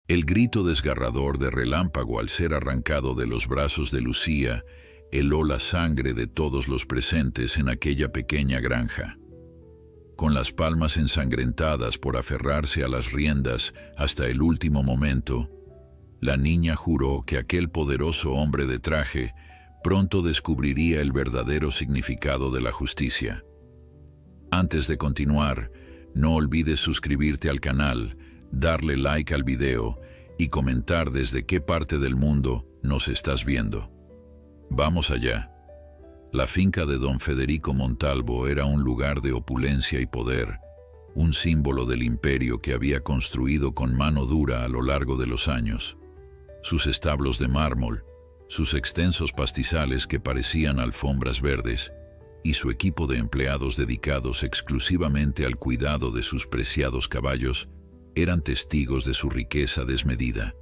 El grito desgarrador de Relámpago al ser arrancado de los brazos de Lucía heló la sangre de todos los presentes en aquella pequeña granja. Con las palmas ensangrentadas por aferrarse a las riendas hasta el último momento, la niña juró que aquel poderoso hombre de traje pronto descubriría el verdadero significado de la justicia. Antes de continuar, no olvides suscribirte al canal, darle like al video y comentar desde qué parte del mundo nos estás viendo. Vamos allá. La finca de don Federico Montalvo era un lugar de opulencia y poder, un símbolo del imperio que había construido con mano dura a lo largo de los años. Sus establos de mármol, sus extensos pastizales que parecían alfombras verdes, y su equipo de empleados dedicados exclusivamente al cuidado de sus preciados caballos, eran testigos de su riqueza desmedida.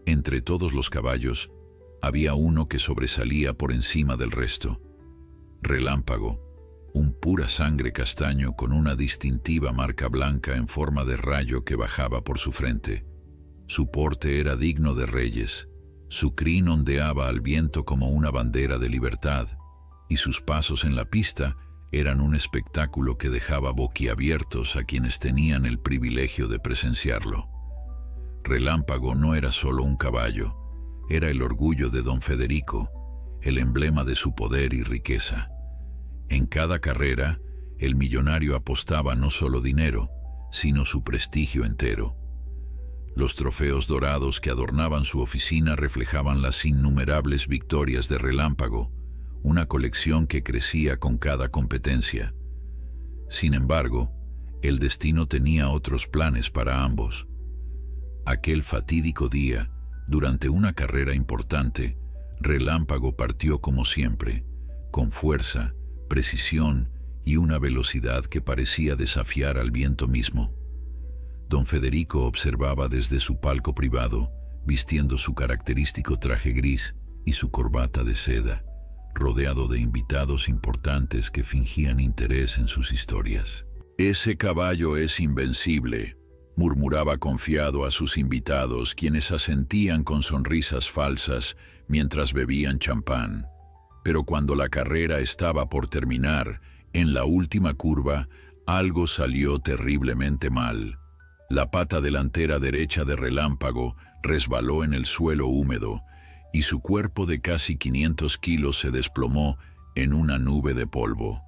Entre todos los caballos, había uno que sobresalía por encima del resto. Relámpago, un pura sangre castaño con una distintiva marca blanca en forma de rayo que bajaba por su frente. Su porte era digno de reyes, su crin ondeaba al viento como una bandera de libertad, y sus pasos en la pista eran un espectáculo que dejaba boquiabiertos a quienes tenían el privilegio de presenciarlo. Relámpago no era solo un caballo, era el orgullo de don Federico, el emblema de su poder y riqueza. En cada carrera, el millonario apostaba no solo dinero, sino su prestigio entero. Los trofeos dorados que adornaban su oficina reflejaban las innumerables victorias de Relámpago, una colección que crecía con cada competencia. Sin embargo, el destino tenía otros planes para ambos. Aquel fatídico día, durante una carrera importante, Relámpago partió como siempre, con fuerza, precisión y una velocidad que parecía desafiar al viento mismo. Don Federico observaba desde su palco privado, vistiendo su característico traje gris y su corbata de seda, rodeado de invitados importantes que fingían interés en sus historias. «Ese caballo es invencible», murmuraba confiado a sus invitados, quienes asentían con sonrisas falsas mientras bebían champán. Pero cuando la carrera estaba por terminar, en la última curva, algo salió terriblemente mal. La pata delantera derecha de Relámpago resbaló en el suelo húmedo, y su cuerpo de casi 500 kilos se desplomó en una nube de polvo.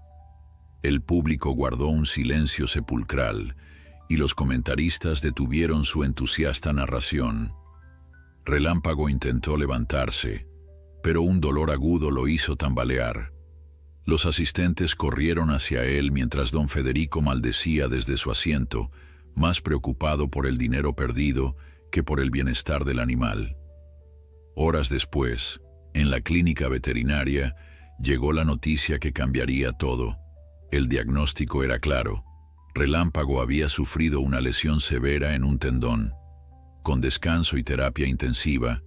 El público guardó un silencio sepulcral, y los comentaristas detuvieron su entusiasta narración. Relámpago intentó levantarse, pero un dolor agudo lo hizo tambalear. Los asistentes corrieron hacia él mientras don Federico maldecía desde su asiento, más preocupado por el dinero perdido que por el bienestar del animal. Horas después, en la clínica veterinaria, llegó la noticia que cambiaría todo. El diagnóstico era claro. Relámpago había sufrido una lesión severa en un tendón. Con descanso y terapia intensiva,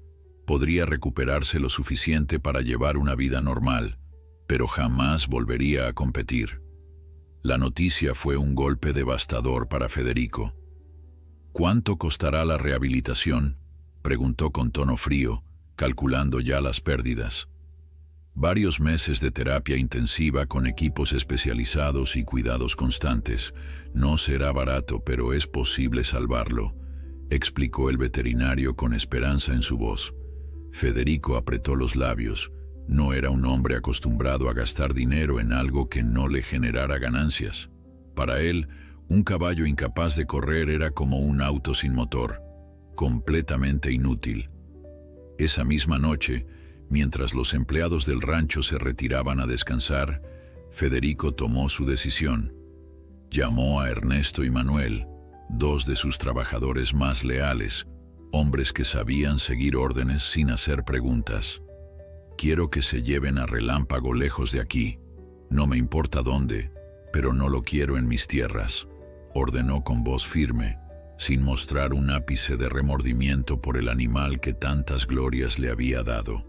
podría recuperarse lo suficiente para llevar una vida normal, pero jamás volvería a competir. La noticia fue un golpe devastador para Federico. «¿Cuánto costará la rehabilitación?», preguntó con tono frío, calculando ya las pérdidas. «Varios meses de terapia intensiva con equipos especializados y cuidados constantes. No será barato, pero es posible salvarlo», explicó el veterinario con esperanza en su voz. Federico apretó los labios. No era un hombre acostumbrado a gastar dinero en algo que no le generara ganancias. Para él, un caballo incapaz de correr era como un auto sin motor, completamente inútil. Esa misma noche, mientras los empleados del rancho se retiraban a descansar, Federico tomó su decisión. Llamó a Ernesto y Manuel, dos de sus trabajadores más leales, hombres que sabían seguir órdenes sin hacer preguntas. «Quiero que se lleven a Relámpago lejos de aquí. No me importa dónde, pero no lo quiero en mis tierras», ordenó con voz firme, sin mostrar un ápice de remordimiento por el animal que tantas glorias le había dado.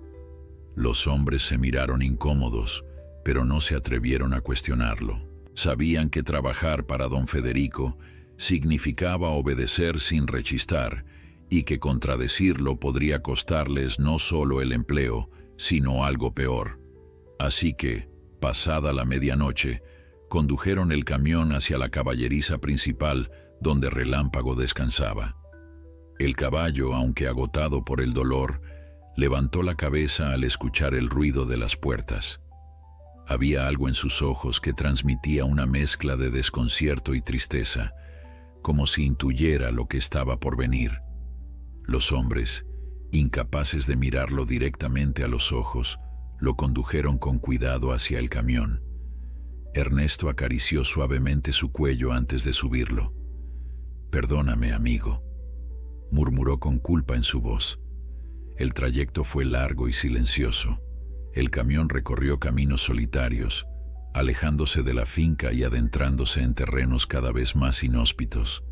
Los hombres se miraron incómodos, pero no se atrevieron a cuestionarlo. Sabían que trabajar para don Federico significaba obedecer sin rechistar, y que contradecirlo podría costarles no solo el empleo, sino algo peor. Así que, pasada la medianoche, condujeron el camión hacia la caballeriza principal, donde Relámpago descansaba. El caballo, aunque agotado por el dolor, levantó la cabeza al escuchar el ruido de las puertas. Había algo en sus ojos que transmitía una mezcla de desconcierto y tristeza, como si intuyera lo que estaba por venir. Los hombres, incapaces de mirarlo directamente a los ojos, lo condujeron con cuidado hacia el camión. Ernesto acarició suavemente su cuello antes de subirlo. «Perdóname, amigo», murmuró con culpa en su voz. El trayecto fue largo y silencioso. El camión recorrió caminos solitarios, alejándose de la finca y adentrándose en terrenos cada vez más inhóspitos.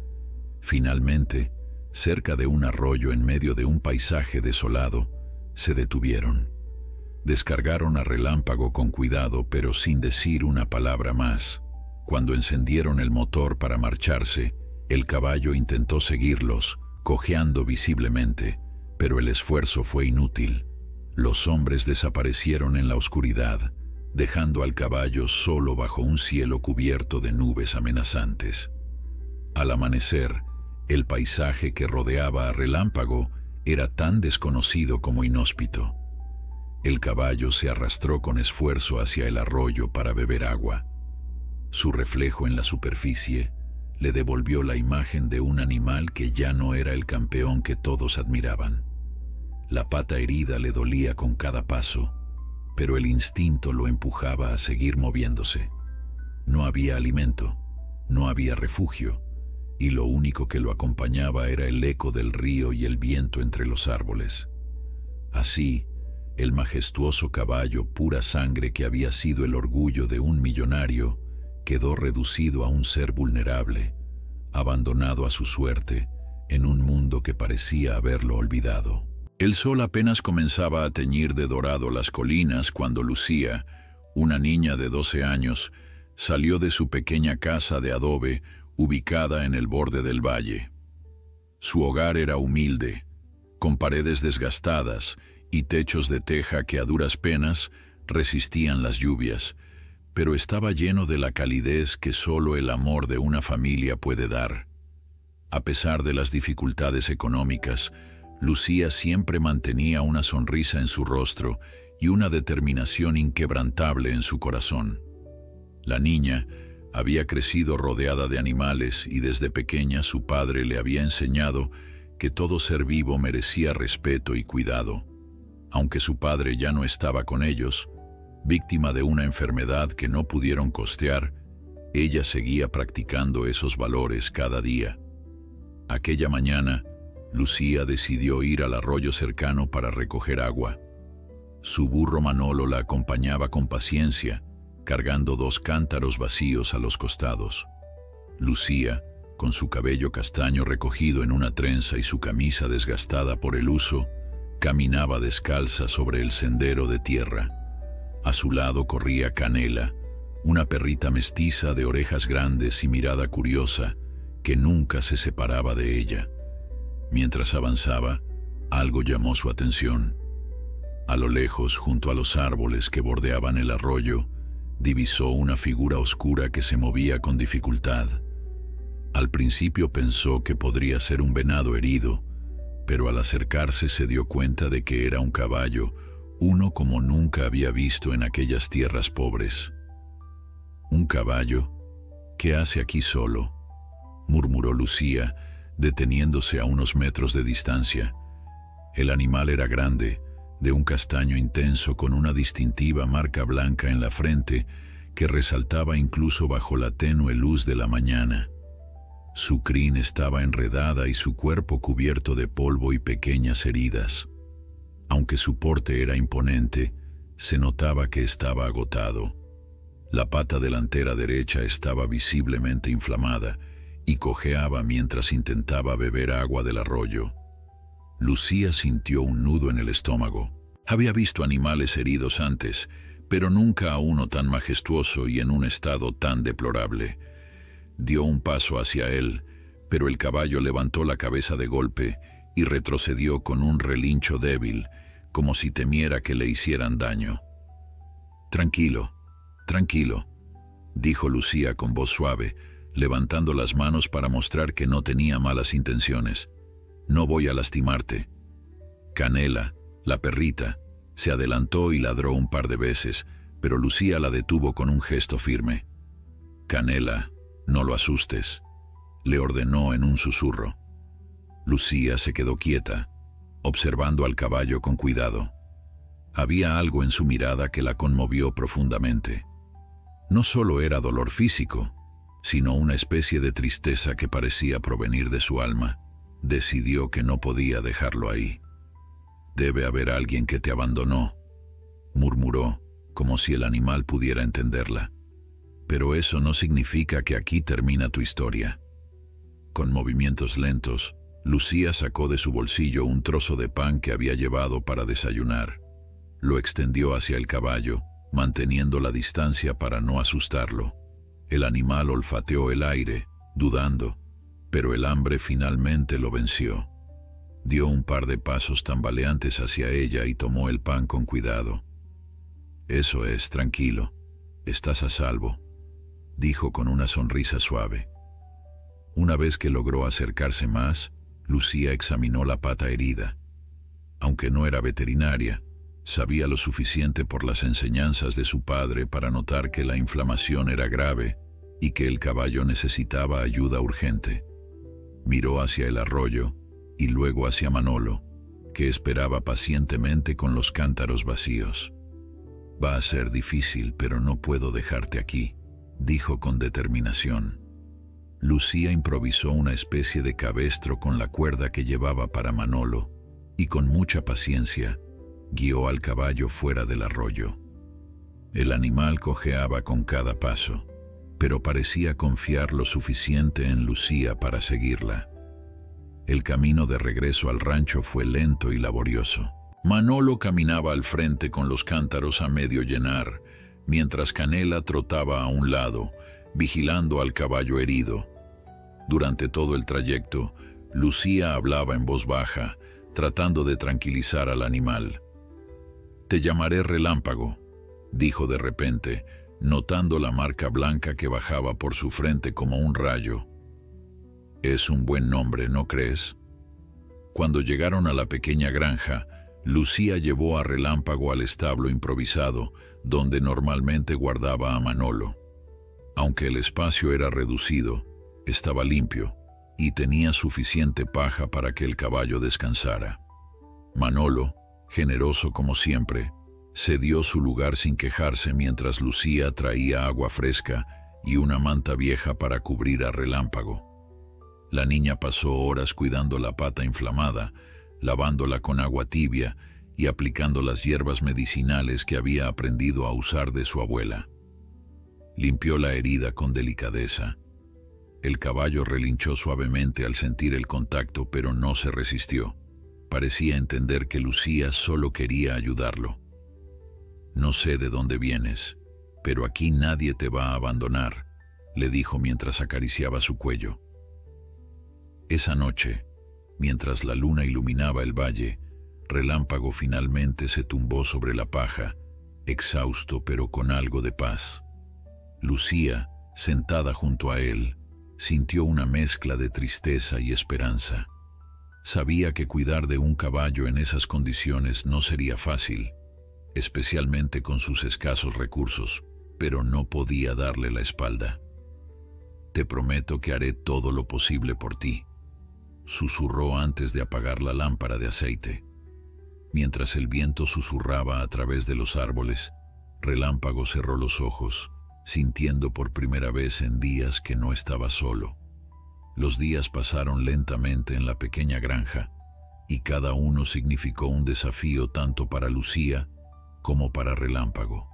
Finalmente, cerca de un arroyo en medio de un paisaje desolado, se detuvieron. Descargaron a Relámpago con cuidado, pero sin decir una palabra más. Cuando encendieron el motor para marcharse, el caballo intentó seguirlos, cojeando visiblemente, pero el esfuerzo fue inútil. Los hombres desaparecieron en la oscuridad, dejando al caballo solo bajo un cielo cubierto de nubes amenazantes. Al amanecer, el paisaje que rodeaba a Relámpago era tan desconocido como inhóspito. El caballo se arrastró con esfuerzo hacia el arroyo para beber agua. Su reflejo en la superficie le devolvió la imagen de un animal que ya no era el campeón que todos admiraban. La pata herida le dolía con cada paso, pero el instinto lo empujaba a seguir moviéndose. No había alimento, no había refugio, y lo único que lo acompañaba era el eco del río y el viento entre los árboles. Así, el majestuoso caballo pura sangre que había sido el orgullo de un millonario quedó reducido a un ser vulnerable, abandonado a su suerte en un mundo que parecía haberlo olvidado. El sol apenas comenzaba a teñir de dorado las colinas cuando Lucía, una niña de 12 años, salió de su pequeña casa de adobe ubicada en el borde del valle. Su hogar era humilde, con paredes desgastadas y techos de teja que a duras penas resistían las lluvias, pero estaba lleno de la calidez que solo el amor de una familia puede dar. A pesar de las dificultades económicas, Lucía siempre mantenía una sonrisa en su rostro y una determinación inquebrantable en su corazón. La niña había crecido rodeada de animales y desde pequeña su padre le había enseñado que todo ser vivo merecía respeto y cuidado. Aunque su padre ya no estaba con ellos, víctima de una enfermedad que no pudieron costear, ella seguía practicando esos valores cada día. Aquella mañana, Lucía decidió ir al arroyo cercano para recoger agua. Su burro Manolo la acompañaba con paciencia, cargando 2 cántaros vacíos a los costados. Lucía, con su cabello castaño recogido en una trenza y su camisa desgastada por el uso, caminaba descalza sobre el sendero de tierra. A su lado corría Canela, una perrita mestiza de orejas grandes y mirada curiosa, que nunca se separaba de ella. Mientras avanzaba, algo llamó su atención. A lo lejos, junto a los árboles que bordeaban el arroyo, divisó una figura oscura que se movía con dificultad. Al principio pensó que podría ser un venado herido, pero al acercarse se dio cuenta de que era un caballo, uno como nunca había visto en aquellas tierras pobres. «¿Un caballo? ¿Qué hace aquí solo?», murmuró Lucía, deteniéndose a unos metros de distancia. El animal era grande, de un castaño intenso con una distintiva marca blanca en la frente que resaltaba incluso bajo la tenue luz de la mañana. Su crin estaba enredada y su cuerpo cubierto de polvo y pequeñas heridas. Aunque su porte era imponente, se notaba que estaba agotado. La pata delantera derecha estaba visiblemente inflamada y cojeaba mientras intentaba beber agua del arroyo. Lucía sintió un nudo en el estómago. Había visto animales heridos antes, pero nunca a uno tan majestuoso y en un estado tan deplorable. Dio un paso hacia él, pero el caballo levantó la cabeza de golpe y retrocedió con un relincho débil, como si temiera que le hicieran daño. «Tranquilo, tranquilo», dijo Lucía con voz suave, levantando las manos para mostrar que no tenía malas intenciones. «No voy a lastimarte». Canela, la perrita, se adelantó y ladró un par de veces, pero Lucía la detuvo con un gesto firme. «Canela, no lo asustes», le ordenó en un susurro. Lucía se quedó quieta, observando al caballo con cuidado. Había algo en su mirada que la conmovió profundamente. No solo era dolor físico, sino una especie de tristeza que parecía provenir de su alma. Decidió que no podía dejarlo ahí. «Debe haber alguien que te abandonó», murmuró, como si el animal pudiera entenderla. «Pero eso no significa que aquí termina tu historia». Con movimientos lentos, Lucía sacó de su bolsillo un trozo de pan que había llevado para desayunar. Lo extendió hacia el caballo, manteniendo la distancia para no asustarlo. El animal olfateó el aire, dudando, pero el hambre finalmente lo venció. Dio un par de pasos tambaleantes hacia ella y tomó el pan con cuidado. «Eso es, tranquilo, estás a salvo», dijo con una sonrisa suave. Una vez que logró acercarse más, Lucía examinó la pata herida. Aunque no era veterinaria, sabía lo suficiente por las enseñanzas de su padre para notar que la inflamación era grave y que el caballo necesitaba ayuda urgente. Miró hacia el arroyo y luego hacia Manolo, que esperaba pacientemente con los cántaros vacíos. «Va a ser difícil, pero no puedo dejarte aquí», dijo con determinación. Lucía improvisó una especie de cabestro con la cuerda que llevaba para Manolo y con mucha paciencia guió al caballo fuera del arroyo. El animal cojeaba con cada paso, pero parecía confiar lo suficiente en Lucía para seguirla. El camino de regreso al rancho fue lento y laborioso. Manolo caminaba al frente con los cántaros a medio llenar, mientras Canela trotaba a un lado, vigilando al caballo herido. Durante todo el trayecto, Lucía hablaba en voz baja, tratando de tranquilizar al animal. «Te llamaré Relámpago», dijo de repente, notando la marca blanca que bajaba por su frente como un rayo. «Es un buen nombre, ¿no crees?». Cuando llegaron a la pequeña granja, Lucía llevó a Relámpago al establo improvisado, donde normalmente guardaba a Manolo. Aunque el espacio era reducido, estaba limpio y tenía suficiente paja para que el caballo descansara. Manolo, generoso como siempre, cedió su lugar sin quejarse mientras Lucía traía agua fresca y una manta vieja para cubrir a Relámpago. La niña pasó horas cuidando la pata inflamada, lavándola con agua tibia y aplicando las hierbas medicinales que había aprendido a usar de su abuela. Limpió la herida con delicadeza. El caballo relinchó suavemente al sentir el contacto, pero no se resistió. Parecía entender que Lucía solo quería ayudarlo. «No sé de dónde vienes, pero aquí nadie te va a abandonar», le dijo mientras acariciaba su cuello. Esa noche, mientras la luna iluminaba el valle, Relámpago finalmente se tumbó sobre la paja, exhausto pero con algo de paz. Lucía, sentada junto a él, sintió una mezcla de tristeza y esperanza. Sabía que cuidar de un caballo en esas condiciones no sería fácil, especialmente con sus escasos recursos, pero no podía darle la espalda. «Te prometo que haré todo lo posible por ti», susurró antes de apagar la lámpara de aceite. Mientras el viento susurraba a través de los árboles, Relámpago cerró los ojos, sintiendo por primera vez en días que no estaba solo. Los días pasaron lentamente en la pequeña granja, y cada uno significó un desafío tanto para Lucía como para Relámpago.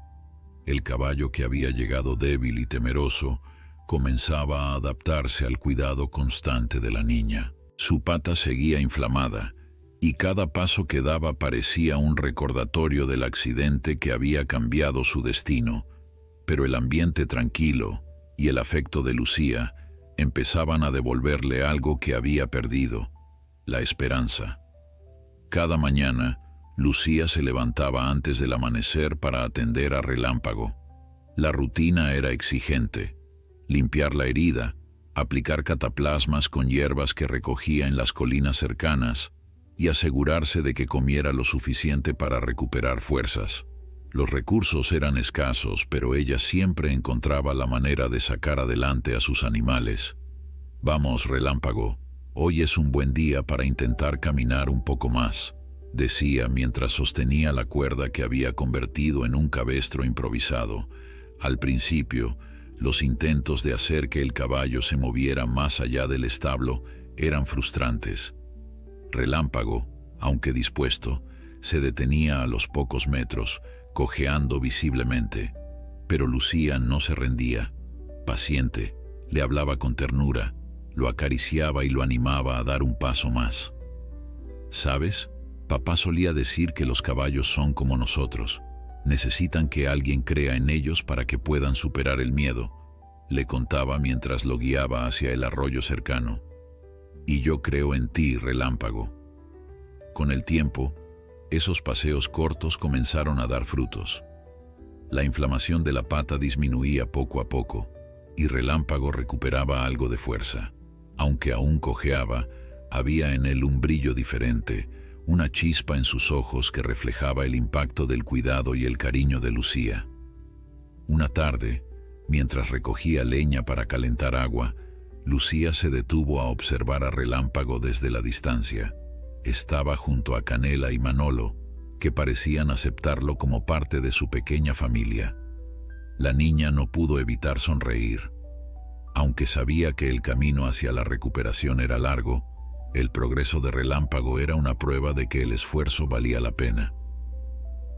El caballo, que había llegado débil y temeroso, comenzaba a adaptarse al cuidado constante de la niña. Su pata seguía inflamada, y cada paso que daba parecía un recordatorio del accidente que había cambiado su destino, pero el ambiente tranquilo y el afecto de Lucía empezaban a devolverle algo que había perdido: la esperanza. Cada mañana, Lucía se levantaba antes del amanecer para atender a Relámpago. La rutina era exigente: limpiar la herida, aplicar cataplasmas con hierbas que recogía en las colinas cercanas y asegurarse de que comiera lo suficiente para recuperar fuerzas. Los recursos eran escasos, pero ella siempre encontraba la manera de sacar adelante a sus animales. «Vamos, Relámpago, hoy es un buen día para intentar caminar un poco más», decía mientras sostenía la cuerda que había convertido en un cabestro improvisado. Al principio, los intentos de hacer que el caballo se moviera más allá del establo eran frustrantes. Relámpago, aunque dispuesto, se detenía a los pocos metros, cojeando visiblemente. Pero Lucía no se rendía. Paciente, le hablaba con ternura, lo acariciaba y lo animaba a dar un paso más. «¿Sabes? Papá solía decir que los caballos son como nosotros. Necesitan que alguien crea en ellos para que puedan superar el miedo», le contaba mientras lo guiaba hacia el arroyo cercano. «Y yo creo en ti, Relámpago». Con el tiempo, esos paseos cortos comenzaron a dar frutos. La inflamación de la pata disminuía poco a poco, y Relámpago recuperaba algo de fuerza. Aunque aún cojeaba, había en él un brillo diferente, una chispa en sus ojos que reflejaba el impacto del cuidado y el cariño de Lucía. Una tarde, mientras recogía leña para calentar agua, Lucía se detuvo a observar a Relámpago desde la distancia. Estaba junto a Canela y Manolo, que parecían aceptarlo como parte de su pequeña familia. La niña no pudo evitar sonreír. Aunque sabía que el camino hacia la recuperación era largo, el progreso de Relámpago era una prueba de que el esfuerzo valía la pena.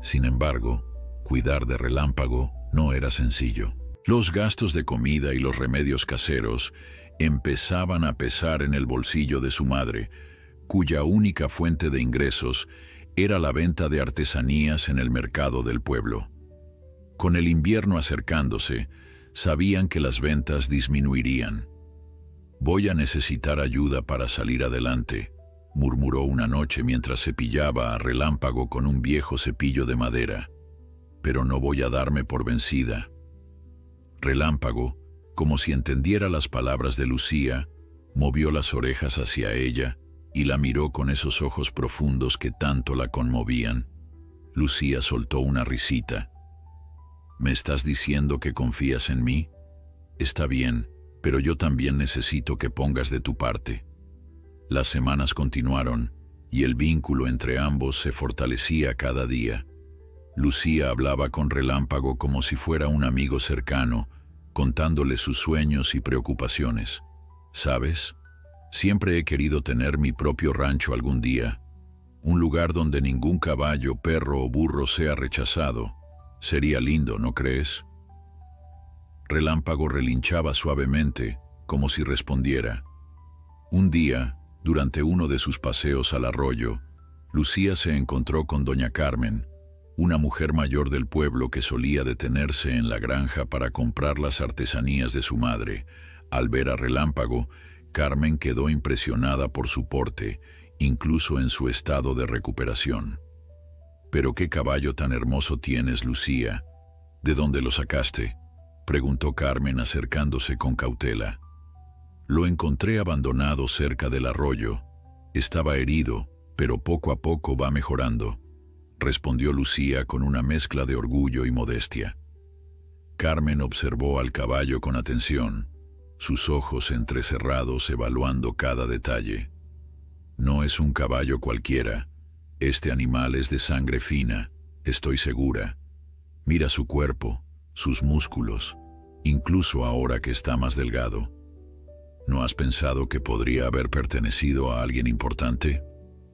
Sin embargo, cuidar de Relámpago no era sencillo. Los gastos de comida y los remedios caseros empezaban a pesar en el bolsillo de su madre, cuya única fuente de ingresos era la venta de artesanías en el mercado del pueblo. Con el invierno acercándose, sabían que las ventas disminuirían. «Voy a necesitar ayuda para salir adelante», murmuró una noche mientras cepillaba a Relámpago con un viejo cepillo de madera. «Pero no voy a darme por vencida». Relámpago, como si entendiera las palabras de Lucía, movió las orejas hacia ella y la miró con esos ojos profundos que tanto la conmovían. Lucía soltó una risita. «¿Me estás diciendo que confías en mí? Está bien, pero yo también necesito que pongas de tu parte». Las semanas continuaron, y el vínculo entre ambos se fortalecía cada día. Lucía hablaba con Relámpago como si fuera un amigo cercano, contándole sus sueños y preocupaciones. «¿Sabes? Siempre he querido tener mi propio rancho algún día, un lugar donde ningún caballo, perro o burro sea rechazado. Sería lindo, ¿no crees?». Relámpago relinchaba suavemente, como si respondiera. Un día, durante uno de sus paseos al arroyo, Lucía se encontró con doña Carmen, una mujer mayor del pueblo que solía detenerse en la granja para comprar las artesanías de su madre. Al ver a Relámpago, Carmen quedó impresionada por su porte, incluso en su estado de recuperación. «¿Pero qué caballo tan hermoso tienes, Lucía? ¿De dónde lo sacaste?», preguntó Carmen acercándose con cautela. «Lo encontré abandonado cerca del arroyo. Estaba herido, pero poco a poco va mejorando», respondió Lucía con una mezcla de orgullo y modestia. Carmen observó al caballo con atención, sus ojos entrecerrados evaluando cada detalle. «No es un caballo cualquiera. Este animal es de sangre fina, estoy segura. Mira su cuerpo, sus músculos, incluso ahora que está más delgado. ¿No has pensado que podría haber pertenecido a alguien importante?».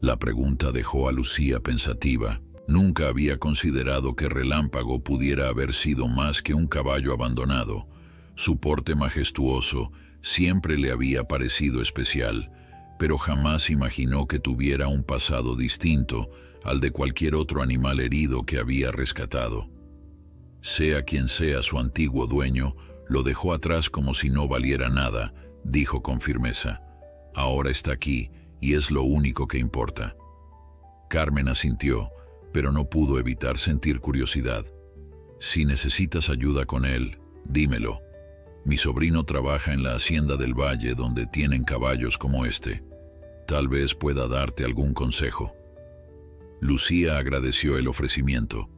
La pregunta dejó a Lucía pensativa. Nunca había considerado que Relámpago pudiera haber sido más que un caballo abandonado. Su porte majestuoso siempre le había parecido especial, pero jamás imaginó que tuviera un pasado distinto al de cualquier otro animal herido que había rescatado. Sea quien sea su antiguo dueño, lo dejó atrás como si no valiera nada, dijo con firmeza. Ahora está aquí, y es lo único que importa. Carmen asintió, pero no pudo evitar sentir curiosidad. Si necesitas ayuda con él, dímelo. Mi sobrino trabaja en la hacienda del valle donde tienen caballos como este. Tal vez pueda darte algún consejo. Lucía agradeció el ofrecimiento,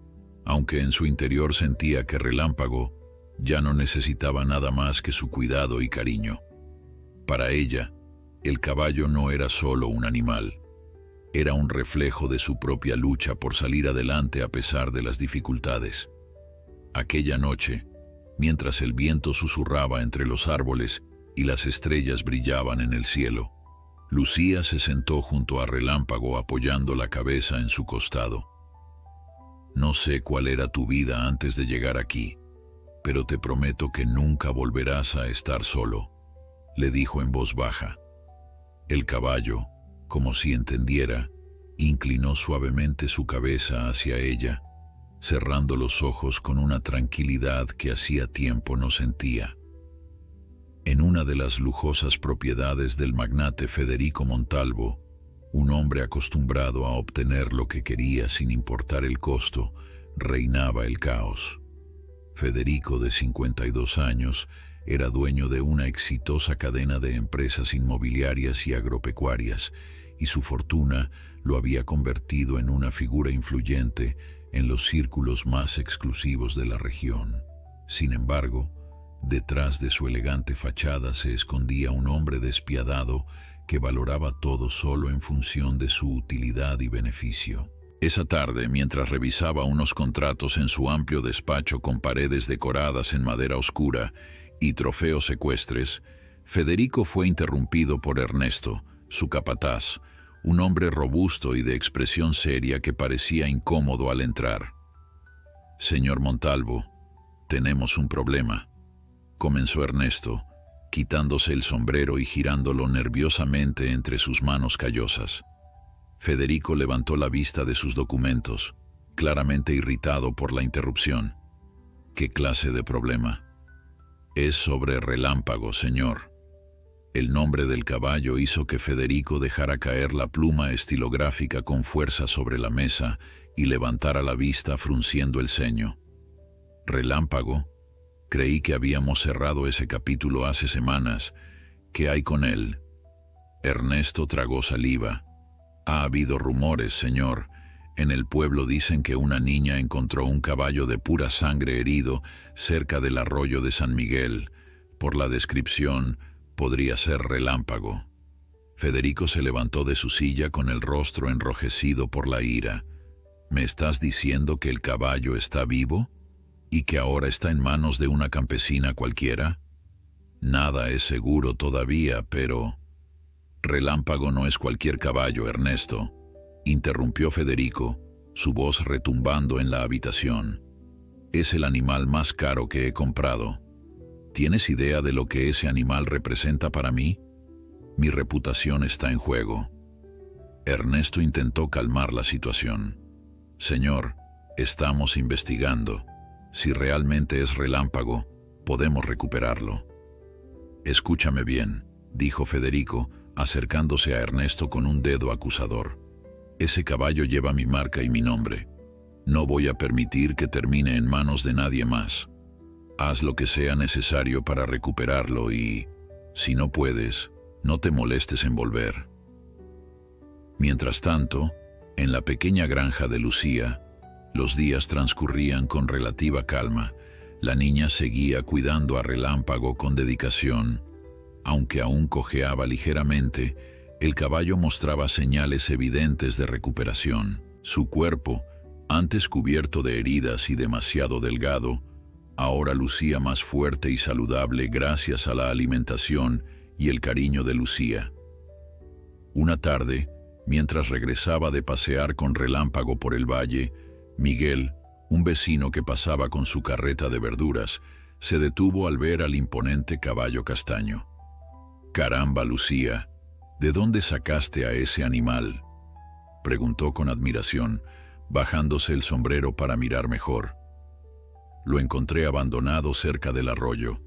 aunque en su interior sentía que Relámpago ya no necesitaba nada más que su cuidado y cariño. Para ella, el caballo no era solo un animal, era un reflejo de su propia lucha por salir adelante a pesar de las dificultades. Aquella noche, mientras el viento susurraba entre los árboles y las estrellas brillaban en el cielo, Lucía se sentó junto a Relámpago apoyando la cabeza en su costado. No sé cuál era tu vida antes de llegar aquí, pero te prometo que nunca volverás a estar solo, le dijo en voz baja. El caballo, como si entendiera, inclinó suavemente su cabeza hacia ella, cerrando los ojos con una tranquilidad que hacía tiempo no sentía. En una de las lujosas propiedades del magnate Federico Montalvo, un hombre acostumbrado a obtener lo que quería sin importar el costo, reinaba el caos. Federico, de 52 años, era dueño de una exitosa cadena de empresas inmobiliarias y agropecuarias, y su fortuna lo había convertido en una figura influyente en los círculos más exclusivos de la región. Sin embargo, detrás de su elegante fachada se escondía un hombre despiadado que valoraba todo solo en función de su utilidad y beneficio. Esa tarde, mientras revisaba unos contratos en su amplio despacho con paredes decoradas en madera oscura y trofeos ecuestres, Federico fue interrumpido por Ernesto, su capataz, un hombre robusto y de expresión seria que parecía incómodo al entrar. «Señor Montalvo, tenemos un problema», comenzó Ernesto, quitándose el sombrero y girándolo nerviosamente entre sus manos callosas. Federico levantó la vista de sus documentos, claramente irritado por la interrupción. «¿Qué clase de problema?» «Es sobre Relámpago, señor». El nombre del caballo hizo que Federico dejara caer la pluma estilográfica con fuerza sobre la mesa y levantara la vista frunciendo el ceño. «Relámpago, creí que habíamos cerrado ese capítulo hace semanas. ¿Qué hay con él?» Ernesto tragó saliva. «Ha habido rumores, señor. En el pueblo dicen que una niña encontró un caballo de pura sangre herido cerca del arroyo de San Miguel. Por la descripción, podría ser Relámpago». Federico se levantó de su silla con el rostro enrojecido por la ira. «¿Me estás diciendo que el caballo está vivo? ¿Y que ahora está en manos de una campesina cualquiera?» «Nada es seguro todavía, pero...» «Relámpago no es cualquier caballo, Ernesto», interrumpió Federico, su voz retumbando en la habitación. «Es el animal más caro que he comprado. ¿Tienes idea de lo que ese animal representa para mí? Mi reputación está en juego». Ernesto intentó calmar la situación. «Señor, estamos investigando. Si realmente es Relámpago, podemos recuperarlo». «Escúchame bien», dijo Federico, acercándose a Ernesto con un dedo acusador. «Ese caballo lleva mi marca y mi nombre. No voy a permitir que termine en manos de nadie más. Haz lo que sea necesario para recuperarlo y, si no puedes, no te molestes en volver». Mientras tanto, en la pequeña granja de Lucía, los días transcurrían con relativa calma. La niña seguía cuidando a Relámpago con dedicación. Aunque aún cojeaba ligeramente, el caballo mostraba señales evidentes de recuperación. Su cuerpo, antes cubierto de heridas y demasiado delgado, ahora lucía más fuerte y saludable gracias a la alimentación y el cariño de Lucía. Una tarde, mientras regresaba de pasear con Relámpago por el valle, Miguel, un vecino que pasaba con su carreta de verduras, se detuvo al ver al imponente caballo castaño. «Caramba, Lucía, ¿de dónde sacaste a ese animal?», preguntó con admiración, bajándose el sombrero para mirar mejor. «Lo encontré abandonado cerca del arroyo.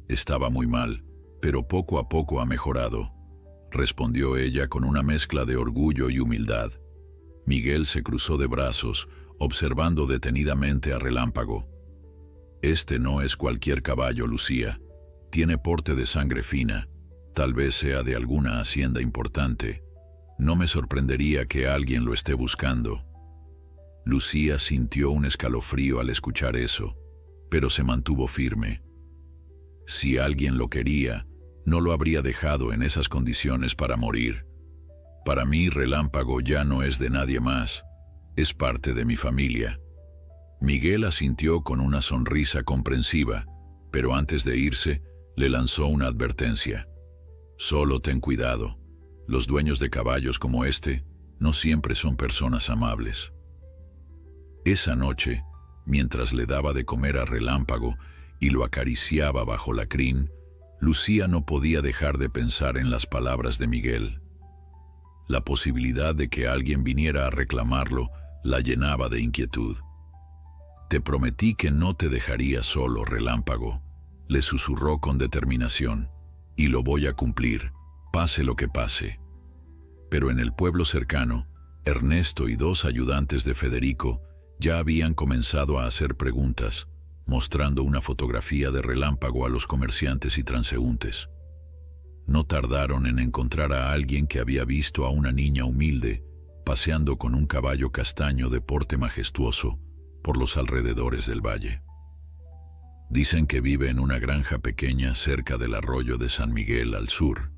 Estaba muy mal, pero poco a poco ha mejorado», respondió ella con una mezcla de orgullo y humildad. Miguel se cruzó de brazos, observando detenidamente a Relámpago. Este no es cualquier caballo, Lucía. Tiene porte de sangre fina. Tal vez sea de alguna hacienda importante. No me sorprendería que alguien lo esté buscando. Lucía sintió un escalofrío al escuchar eso, pero se mantuvo firme. Si alguien lo quería, no lo habría dejado en esas condiciones para morir. Para mí, Relámpago ya no es de nadie más. Es parte de mi familia. Miguel asintió con una sonrisa comprensiva, pero antes de irse, le lanzó una advertencia. Solo ten cuidado. Los dueños de caballos como este no siempre son personas amables. Esa noche, mientras le daba de comer a Relámpago y lo acariciaba bajo la crin, Lucía no podía dejar de pensar en las palabras de Miguel. La posibilidad de que alguien viniera a reclamarlo la llenaba de inquietud. «Te prometí que no te dejaría solo, Relámpago», le susurró con determinación, «y lo voy a cumplir, pase lo que pase». Pero en el pueblo cercano, Ernesto y 2 ayudantes de Federico ya habían comenzado a hacer preguntas, mostrando una fotografía de Relámpago a los comerciantes y transeúntes. No tardaron en encontrar a alguien que había visto a una niña humilde paseando con un caballo castaño de porte majestuoso por los alrededores del valle. «Dicen que vive en una granja pequeña cerca del arroyo de San Miguel al sur»,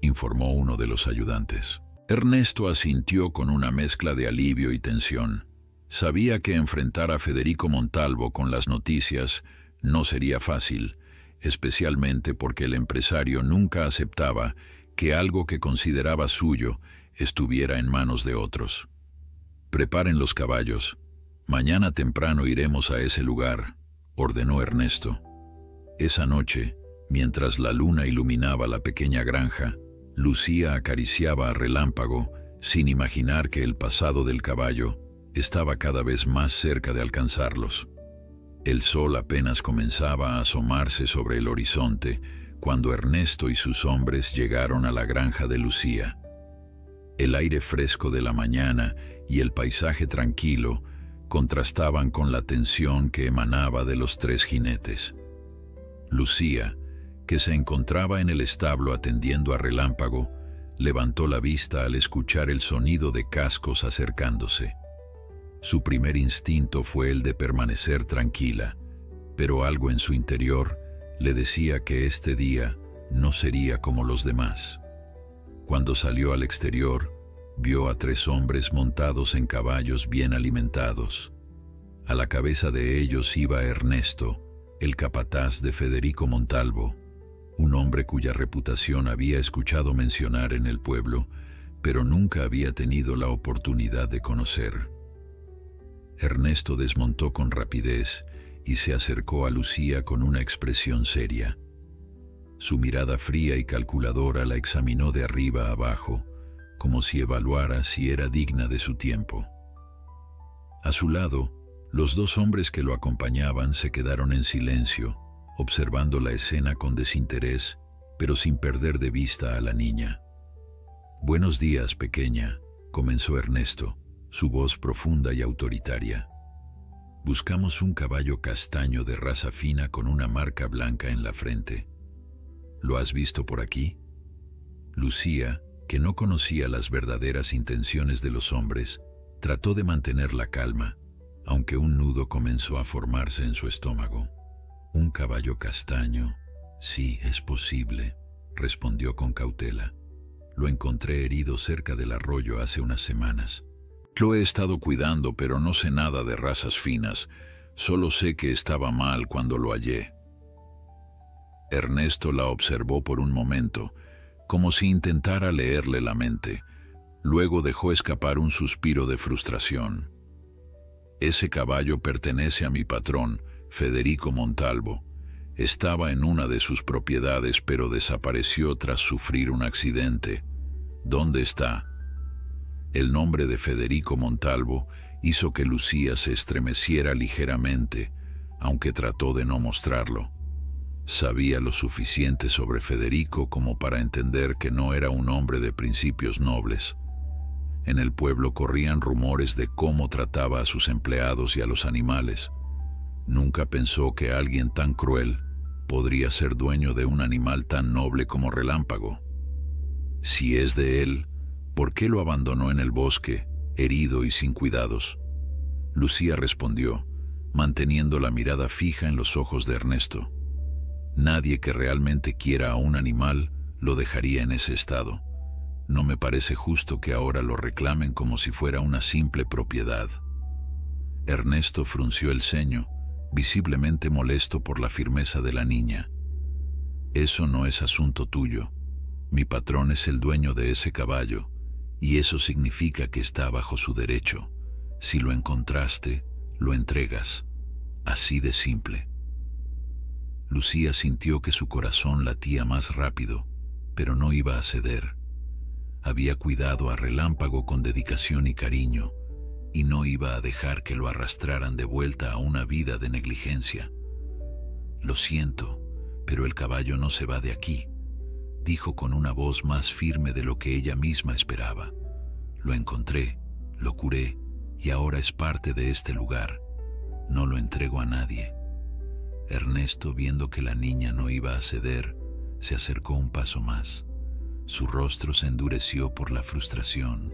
informó uno de los ayudantes. Ernesto asintió con una mezcla de alivio y tensión. Sabía que enfrentar a Federico Montalvo con las noticias no sería fácil, especialmente porque el empresario nunca aceptaba que algo que consideraba suyo estuviera en manos de otros. «Preparen los caballos. Mañana temprano iremos a ese lugar», ordenó Ernesto. Esa noche, mientras la luna iluminaba la pequeña granja, Lucía acariciaba a Relámpago sin imaginar que el pasado del caballo estaba cada vez más cerca de alcanzarlos. El sol apenas comenzaba a asomarse sobre el horizonte cuando Ernesto y sus hombres llegaron a la granja de Lucía. El aire fresco de la mañana y el paisaje tranquilo contrastaban con la tensión que emanaba de los 3 jinetes. Lucía, que se encontraba en el establo atendiendo a Relámpago, levantó la vista al escuchar el sonido de cascos acercándose. Su primer instinto fue el de permanecer tranquila, pero algo en su interior le decía que este día no sería como los demás. Cuando salió al exterior, vio a 3 hombres montados en caballos bien alimentados. A la cabeza de ellos iba Ernesto, el capataz de Federico Montalvo, un hombre cuya reputación había escuchado mencionar en el pueblo, pero nunca había tenido la oportunidad de conocer. Ernesto desmontó con rapidez y se acercó a Lucía con una expresión seria. Su mirada fría y calculadora la examinó de arriba a abajo, como si evaluara si era digna de su tiempo. A su lado, los 2 hombres que lo acompañaban se quedaron en silencio, observando la escena con desinterés, pero sin perder de vista a la niña. «Buenos días, pequeña», comenzó Ernesto, su voz profunda y autoritaria. «Buscamos un caballo castaño de raza fina con una marca blanca en la frente. ¿Lo has visto por aquí?» Lucía, que no conocía las verdaderas intenciones de los hombres, trató de mantener la calma, aunque un nudo comenzó a formarse en su estómago. «Un caballo castaño, sí, es posible», respondió con cautela. «Lo encontré herido cerca del arroyo hace unas semanas. Lo he estado cuidando, pero no sé nada de razas finas. Solo sé que estaba mal cuando lo hallé». Ernesto la observó por un momento, como si intentara leerle la mente. Luego dejó escapar un suspiro de frustración. «Ese caballo pertenece a mi patrón, Federico Montalvo. Estaba en una de sus propiedades, pero desapareció tras sufrir un accidente. ¿Dónde está?» El nombre de Federico Montalvo hizo que Lucía se estremeciera ligeramente, aunque trató de no mostrarlo. Sabía lo suficiente sobre Federico como para entender que no era un hombre de principios nobles. En el pueblo corrían rumores de cómo trataba a sus empleados y a los animales. Nunca pensó que alguien tan cruel podría ser dueño de un animal tan noble como Relámpago. Si es de él, ¿por qué lo abandonó en el bosque, herido y sin cuidados? Lucía respondió, manteniendo la mirada fija en los ojos de Ernesto. Nadie que realmente quiera a un animal lo dejaría en ese estado. No me parece justo que ahora lo reclamen como si fuera una simple propiedad. Ernesto frunció el ceño, visiblemente molesto por la firmeza de la niña. Eso no es asunto tuyo. Mi patrón es el dueño de ese caballo, y eso significa que está bajo su derecho. Si lo encontraste, lo entregas. Así de simple. Lucía sintió que su corazón latía más rápido, pero no iba a ceder. Había cuidado a Relámpago con dedicación y cariño, y no iba a dejar que lo arrastraran de vuelta a una vida de negligencia. Lo siento, pero el caballo no se va de aquí, dijo con una voz más firme de lo que ella misma esperaba. Lo encontré, lo curé, y ahora es parte de este lugar. No lo entrego a nadie. Ernesto, viendo que la niña no iba a ceder, se acercó un paso más. Su rostro se endureció por la frustración.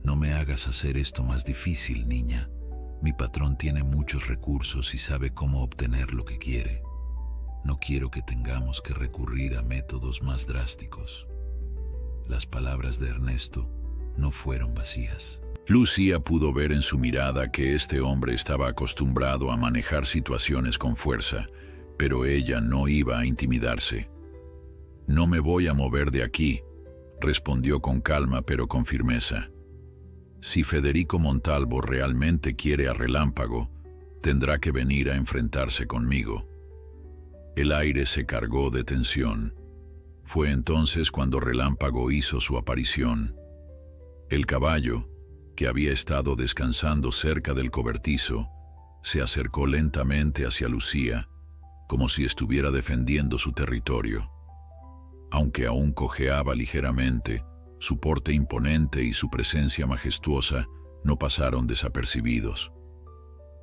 No me hagas hacer esto más difícil, niña. Mi patrón tiene muchos recursos y sabe cómo obtener lo que quiere. No quiero que tengamos que recurrir a métodos más drásticos. Las palabras de Ernesto no fueron vacías. Lucía pudo ver en su mirada que este hombre estaba acostumbrado a manejar situaciones con fuerza, pero ella no iba a intimidarse. «No me voy a mover de aquí», respondió con calma pero con firmeza. «Si Federico Montalvo realmente quiere a Relámpago, tendrá que venir a enfrentarse conmigo». El aire se cargó de tensión. Fue entonces cuando Relámpago hizo su aparición. El caballo, que había estado descansando cerca del cobertizo, se acercó lentamente hacia Lucía, como si estuviera defendiendo su territorio. Aunque aún cojeaba ligeramente, su porte imponente y su presencia majestuosa no pasaron desapercibidos.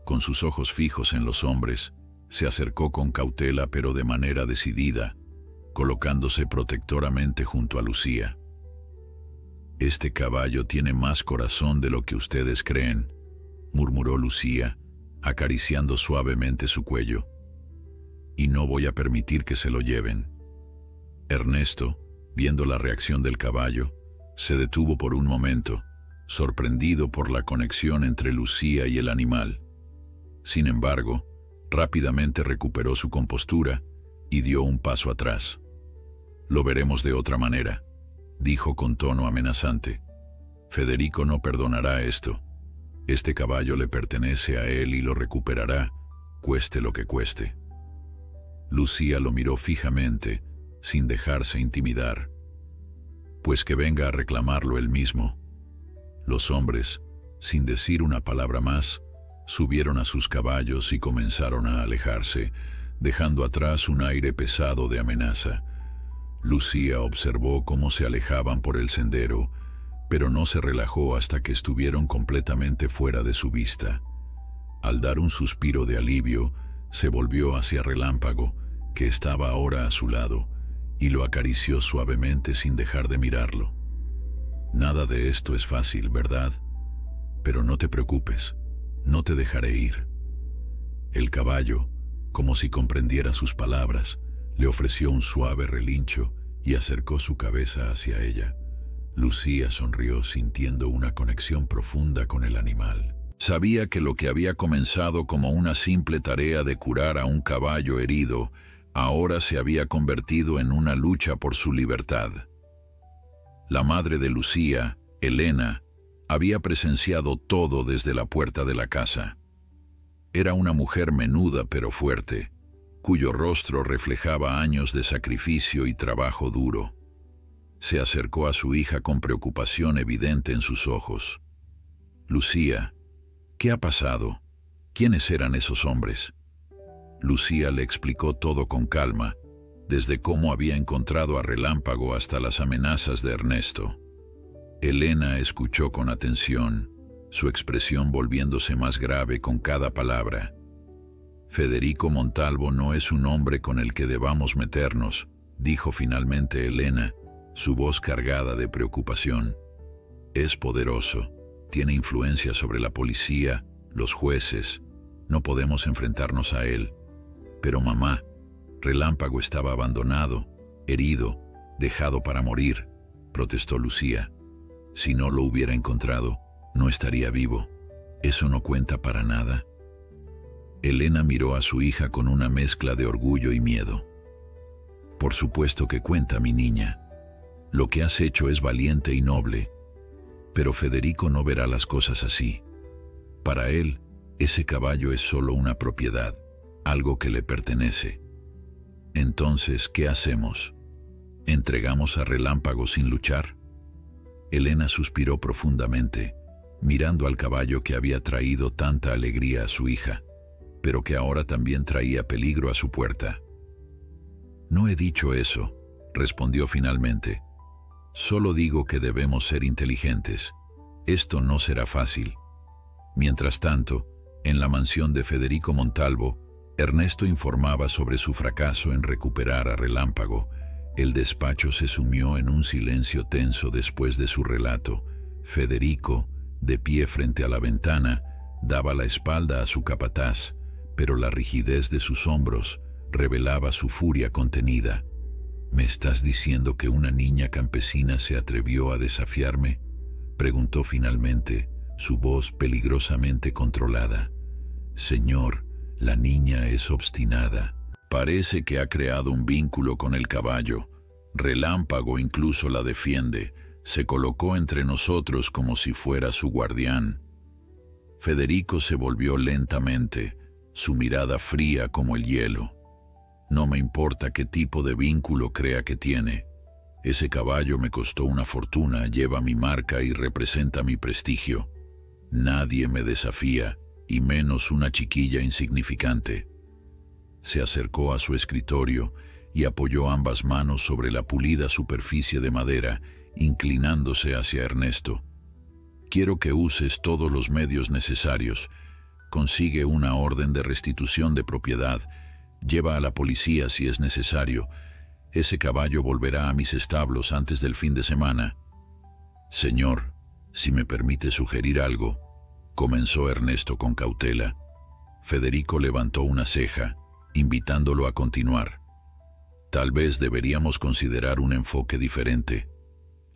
Con sus ojos fijos en los hombres, se acercó con cautela pero de manera decidida, colocándose protectoramente junto a Lucía. «Este caballo tiene más corazón de lo que ustedes creen», murmuró Lucía, acariciando suavemente su cuello. «Y no voy a permitir que se lo lleven». Ernesto, viendo la reacción del caballo, se detuvo por un momento, sorprendido por la conexión entre Lucía y el animal. Sin embargo, rápidamente recuperó su compostura y dio un paso atrás. «Lo veremos de otra manera», dijo con tono amenazante. «Federico no perdonará esto. Este caballo le pertenece a él y lo recuperará, cueste lo que cueste». Lucía lo miró fijamente, sin dejarse intimidar. «Pues que venga a reclamarlo él mismo». Los hombres, sin decir una palabra más, subieron a sus caballos y comenzaron a alejarse, dejando atrás un aire pesado de amenaza. Lucía observó cómo se alejaban por el sendero, pero no se relajó hasta que estuvieron completamente fuera de su vista. Al dar un suspiro de alivio, se volvió hacia Relámpago, que estaba ahora a su lado, y lo acarició suavemente sin dejar de mirarlo. «Nada de esto es fácil, ¿verdad? Pero no te preocupes, no te dejaré ir». El caballo, como si comprendiera sus palabras, le ofreció un suave relincho y acercó su cabeza hacia ella. Lucía sonrió sintiendo una conexión profunda con el animal. Sabía que lo que había comenzado como una simple tarea de curar a un caballo herido, ahora se había convertido en una lucha por su libertad. La madre de Lucía, Elena, había presenciado todo desde la puerta de la casa. Era una mujer menuda pero fuerte, cuyo rostro reflejaba años de sacrificio y trabajo duro. Se acercó a su hija con preocupación evidente en sus ojos. «Lucía, ¿qué ha pasado? ¿Quiénes eran esos hombres?». Lucía le explicó todo con calma, desde cómo había encontrado a Relámpago hasta las amenazas de Ernesto. Elena escuchó con atención, su expresión volviéndose más grave con cada palabra. Federico Montalvo no es un hombre con el que debamos meternos, dijo finalmente Elena, su voz cargada de preocupación. Es poderoso, tiene influencia sobre la policía, los jueces. No podemos enfrentarnos a él. Pero mamá, Relámpago estaba abandonado, herido, dejado para morir, protestó Lucía. Si no lo hubiera encontrado, no estaría vivo. ¿Eso no cuenta para nada? Elena miró a su hija con una mezcla de orgullo y miedo. Por supuesto que cuenta, mi niña. Lo que has hecho es valiente y noble, pero Federico no verá las cosas así. Para él, ese caballo es solo una propiedad, algo que le pertenece. Entonces, ¿qué hacemos? ¿Entregamos a Relámpago sin luchar? Elena suspiró profundamente, mirando al caballo que había traído tanta alegría a su hija, pero que ahora también traía peligro a su puerta. No he dicho eso, respondió finalmente. Solo digo que debemos ser inteligentes. Esto no será fácil. Mientras tanto, en la mansión de Federico Montalvo, Ernesto informaba sobre su fracaso en recuperar a Relámpago. El despacho se sumió en un silencio tenso después de su relato. Federico, de pie frente a la ventana, daba la espalda a su capataz, pero la rigidez de sus hombros revelaba su furia contenida. ¿Me estás diciendo que una niña campesina se atrevió a desafiarme?, preguntó finalmente, su voz peligrosamente controlada. Señor, la niña es obstinada. Parece que ha creado un vínculo con el caballo. Relámpago incluso la defiende. Se colocó entre nosotros como si fuera su guardián. Federico se volvió lentamente, su mirada fría como el hielo. No me importa qué tipo de vínculo crea que tiene. Ese caballo me costó una fortuna, lleva mi marca y representa mi prestigio. Nadie me desafía, y menos una chiquilla insignificante. Se acercó a su escritorio y apoyó ambas manos sobre la pulida superficie de madera, inclinándose hacia Ernesto. Quiero que uses todos los medios necesarios. Consigue una orden de restitución de propiedad. Lleva a la policía si es necesario. Ese caballo volverá a mis establos antes del fin de semana. Señor, si me permite sugerir algo, comenzó Ernesto con cautela. Federico levantó una ceja, invitándolo a continuar. Tal vez deberíamos considerar un enfoque diferente.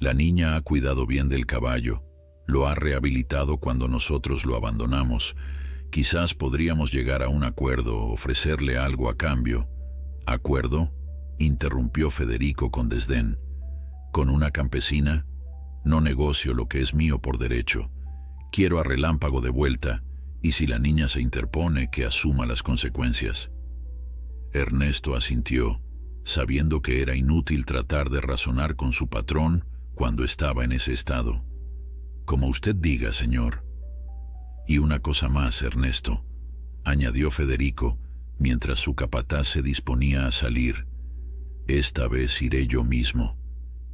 La niña ha cuidado bien del caballo, lo ha rehabilitado cuando nosotros lo abandonamos. Quizás podríamos llegar a un acuerdo, ofrecerle algo a cambio. ¿Acuerdo?, interrumpió Federico con desdén. ¿Con una campesina? No negocio lo que es mío por derecho. Quiero a Relámpago de vuelta, y si la niña se interpone, que asuma las consecuencias. Ernesto asintió, sabiendo que era inútil tratar de razonar con su patrón cuando estaba en ese estado. Como usted diga, señor. Y una cosa más, Ernesto, añadió Federico, mientras su capataz se disponía a salir. Esta vez iré yo mismo.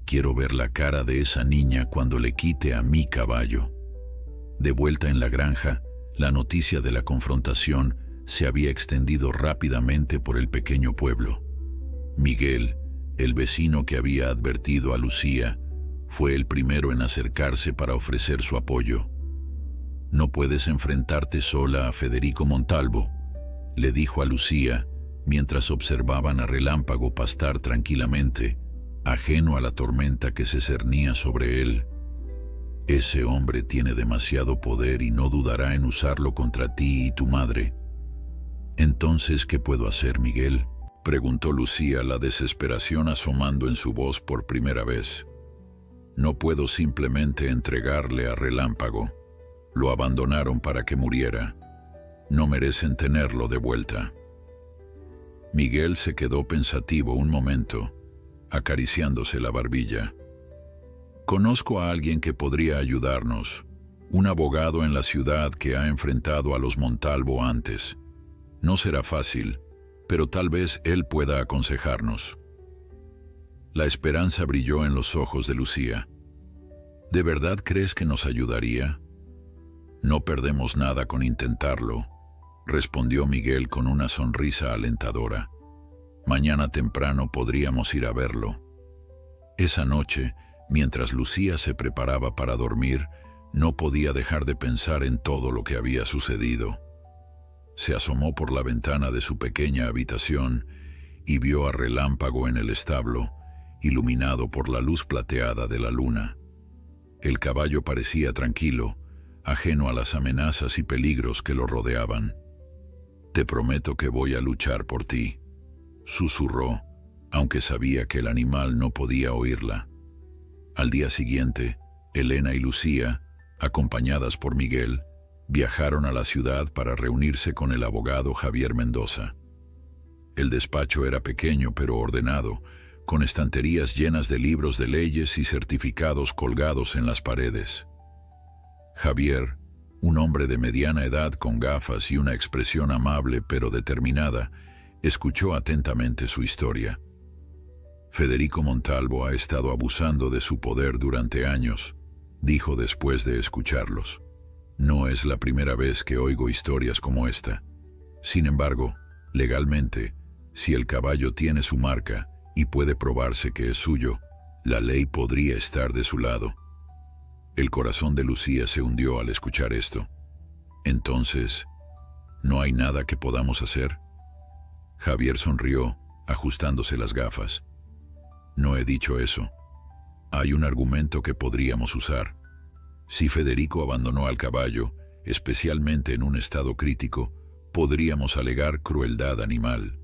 Quiero ver la cara de esa niña cuando le quite a mi caballo. De vuelta en la granja, la noticia de la confrontación se había extendido rápidamente por el pequeño pueblo. Miguel, el vecino que había advertido a Lucía, fue el primero en acercarse para ofrecer su apoyo. No puedes enfrentarte sola a Federico Montalvo, le dijo a Lucía, mientras observaban a Relámpago pastar tranquilamente, ajeno a la tormenta que se cernía sobre él. Ese hombre tiene demasiado poder y no dudará en usarlo contra ti y tu madre. Entonces, ¿qué puedo hacer, Miguel?, preguntó Lucía, la desesperación asomando en su voz por primera vez. No puedo simplemente entregarle a Relámpago. Lo abandonaron para que muriera. No merecen tenerlo de vuelta. Miguel se quedó pensativo un momento, acariciándose la barbilla. Conozco a alguien que podría ayudarnos, un abogado en la ciudad que ha enfrentado a los Montalvo antes. No será fácil, pero tal vez él pueda aconsejarnos. La esperanza brilló en los ojos de Lucía. ¿De verdad crees que nos ayudaría? No perdemos nada con intentarlo, respondió Miguel con una sonrisa alentadora. Mañana temprano podríamos ir a verlo. Esa noche, mientras Lucía se preparaba para dormir, no podía dejar de pensar en todo lo que había sucedido. Se asomó por la ventana de su pequeña habitación y vio a Relámpago en el establo, iluminado por la luz plateada de la luna. El caballo parecía tranquilo, ajeno a las amenazas y peligros que lo rodeaban. «Te prometo que voy a luchar por ti», susurró, aunque sabía que el animal no podía oírla. Al día siguiente, Elena y Lucía, acompañadas por Miguel, viajaron a la ciudad para reunirse con el abogado Javier Mendoza. El despacho era pequeño pero ordenado, con estanterías llenas de libros de leyes y certificados colgados en las paredes. Javier, un hombre de mediana edad con gafas y una expresión amable pero determinada, escuchó atentamente su historia. Federico Montalvo ha estado abusando de su poder durante años, dijo después de escucharlos. No es la primera vez que oigo historias como esta. Sin embargo, legalmente, si el caballo tiene su marca y puede probarse que es suyo, la ley podría estar de su lado. El corazón de Lucía se hundió al escuchar esto. Entonces, ¿no hay nada que podamos hacer? Javier sonrió, ajustándose las gafas. No he dicho eso. Hay un argumento que podríamos usar. Si Federico abandonó al caballo, especialmente en un estado crítico, podríamos alegar crueldad animal.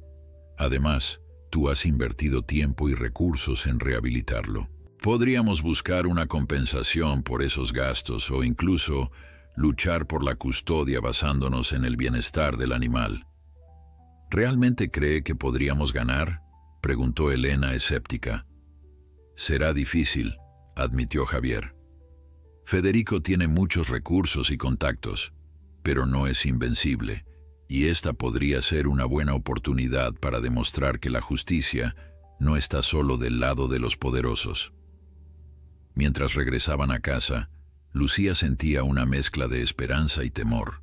Además, tú has invertido tiempo y recursos en rehabilitarlo. Podríamos buscar una compensación por esos gastos o incluso luchar por la custodia basándonos en el bienestar del animal. ¿Realmente cree que podríamos ganar?, preguntó Elena escéptica. Será difícil, admitió Javier. Federico tiene muchos recursos y contactos, pero no es invencible, y esta podría ser una buena oportunidad para demostrar que la justicia no está solo del lado de los poderosos. Mientras regresaban a casa, Lucía sentía una mezcla de esperanza y temor.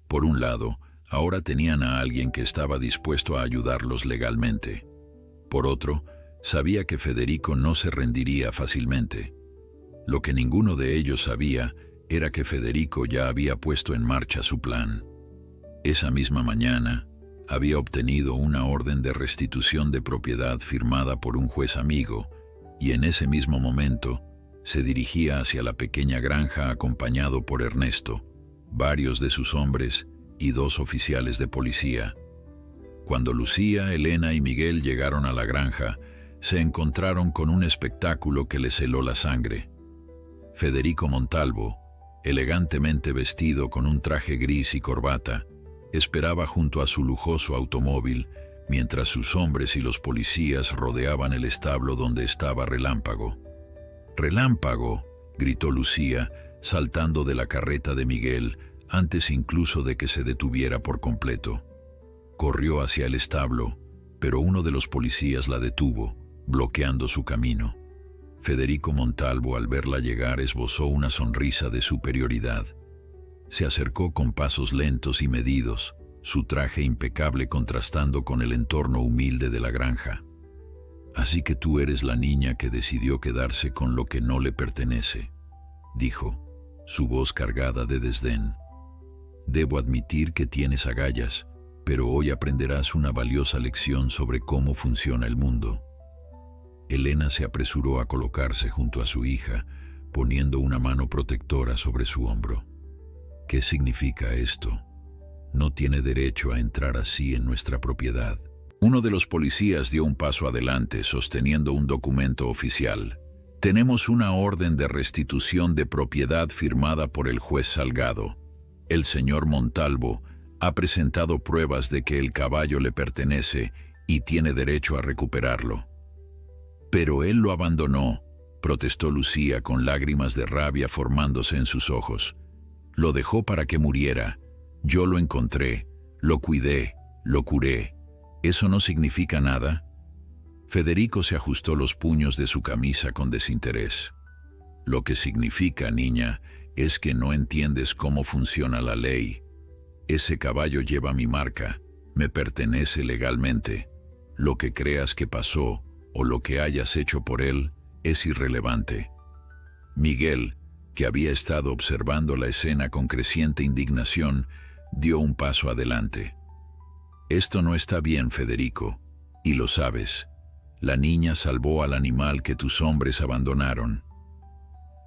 Por un lado, ahora tenían a alguien que estaba dispuesto a ayudarlos legalmente. Por otro, sabía que Federico no se rendiría fácilmente. Lo que ninguno de ellos sabía era que Federico ya había puesto en marcha su plan. Esa misma mañana, había obtenido una orden de restitución de propiedad firmada por un juez amigo, y en ese mismo momento, se dirigía hacia la pequeña granja acompañado por Ernesto, varios de sus hombres y 2 oficiales de policía. Cuando Lucía, Elena y Miguel llegaron a la granja, se encontraron con un espectáculo que les heló la sangre. Federico Montalvo, elegantemente vestido con un traje gris y corbata, esperaba junto a su lujoso automóvil, mientras sus hombres y los policías rodeaban el establo donde estaba Relámpago. «¡Relámpago!», gritó Lucía, saltando de la carreta de Miguel, antes incluso de que se detuviera por completo. Corrió hacia el establo, pero uno de los policías la detuvo, bloqueando su camino. Federico Montalvo, al verla llegar, esbozó una sonrisa de superioridad. Se acercó con pasos lentos y medidos, su traje impecable contrastando con el entorno humilde de la granja. «Así que tú eres la niña que decidió quedarse con lo que no le pertenece», dijo, su voz cargada de desdén. «Debo admitir que tienes agallas, pero hoy aprenderás una valiosa lección sobre cómo funciona el mundo». Elena se apresuró a colocarse junto a su hija, poniendo una mano protectora sobre su hombro. «¿Qué significa esto? No tiene derecho a entrar así en nuestra propiedad». Uno de los policías dio un paso adelante, sosteniendo un documento oficial. «Tenemos una orden de restitución de propiedad firmada por el juez Salgado. El señor Montalvo ha presentado pruebas de que el caballo le pertenece y tiene derecho a recuperarlo». «Pero él lo abandonó», protestó Lucía con lágrimas de rabia formándose en sus ojos. «Lo dejó para que muriera. Yo lo encontré, lo cuidé, lo curé. ¿Eso no significa nada? Federico se ajustó los puños de su camisa con desinterés. Lo que significa, niña, es que no entiendes cómo funciona la ley. Ese caballo lleva mi marca, me pertenece legalmente. Lo que creas que pasó o lo que hayas hecho por él es irrelevante. Miguel, que había estado observando la escena con creciente indignación, dio un paso adelante. Esto no está bien, Federico, y lo sabes. La niña salvó al animal que tus hombres abandonaron.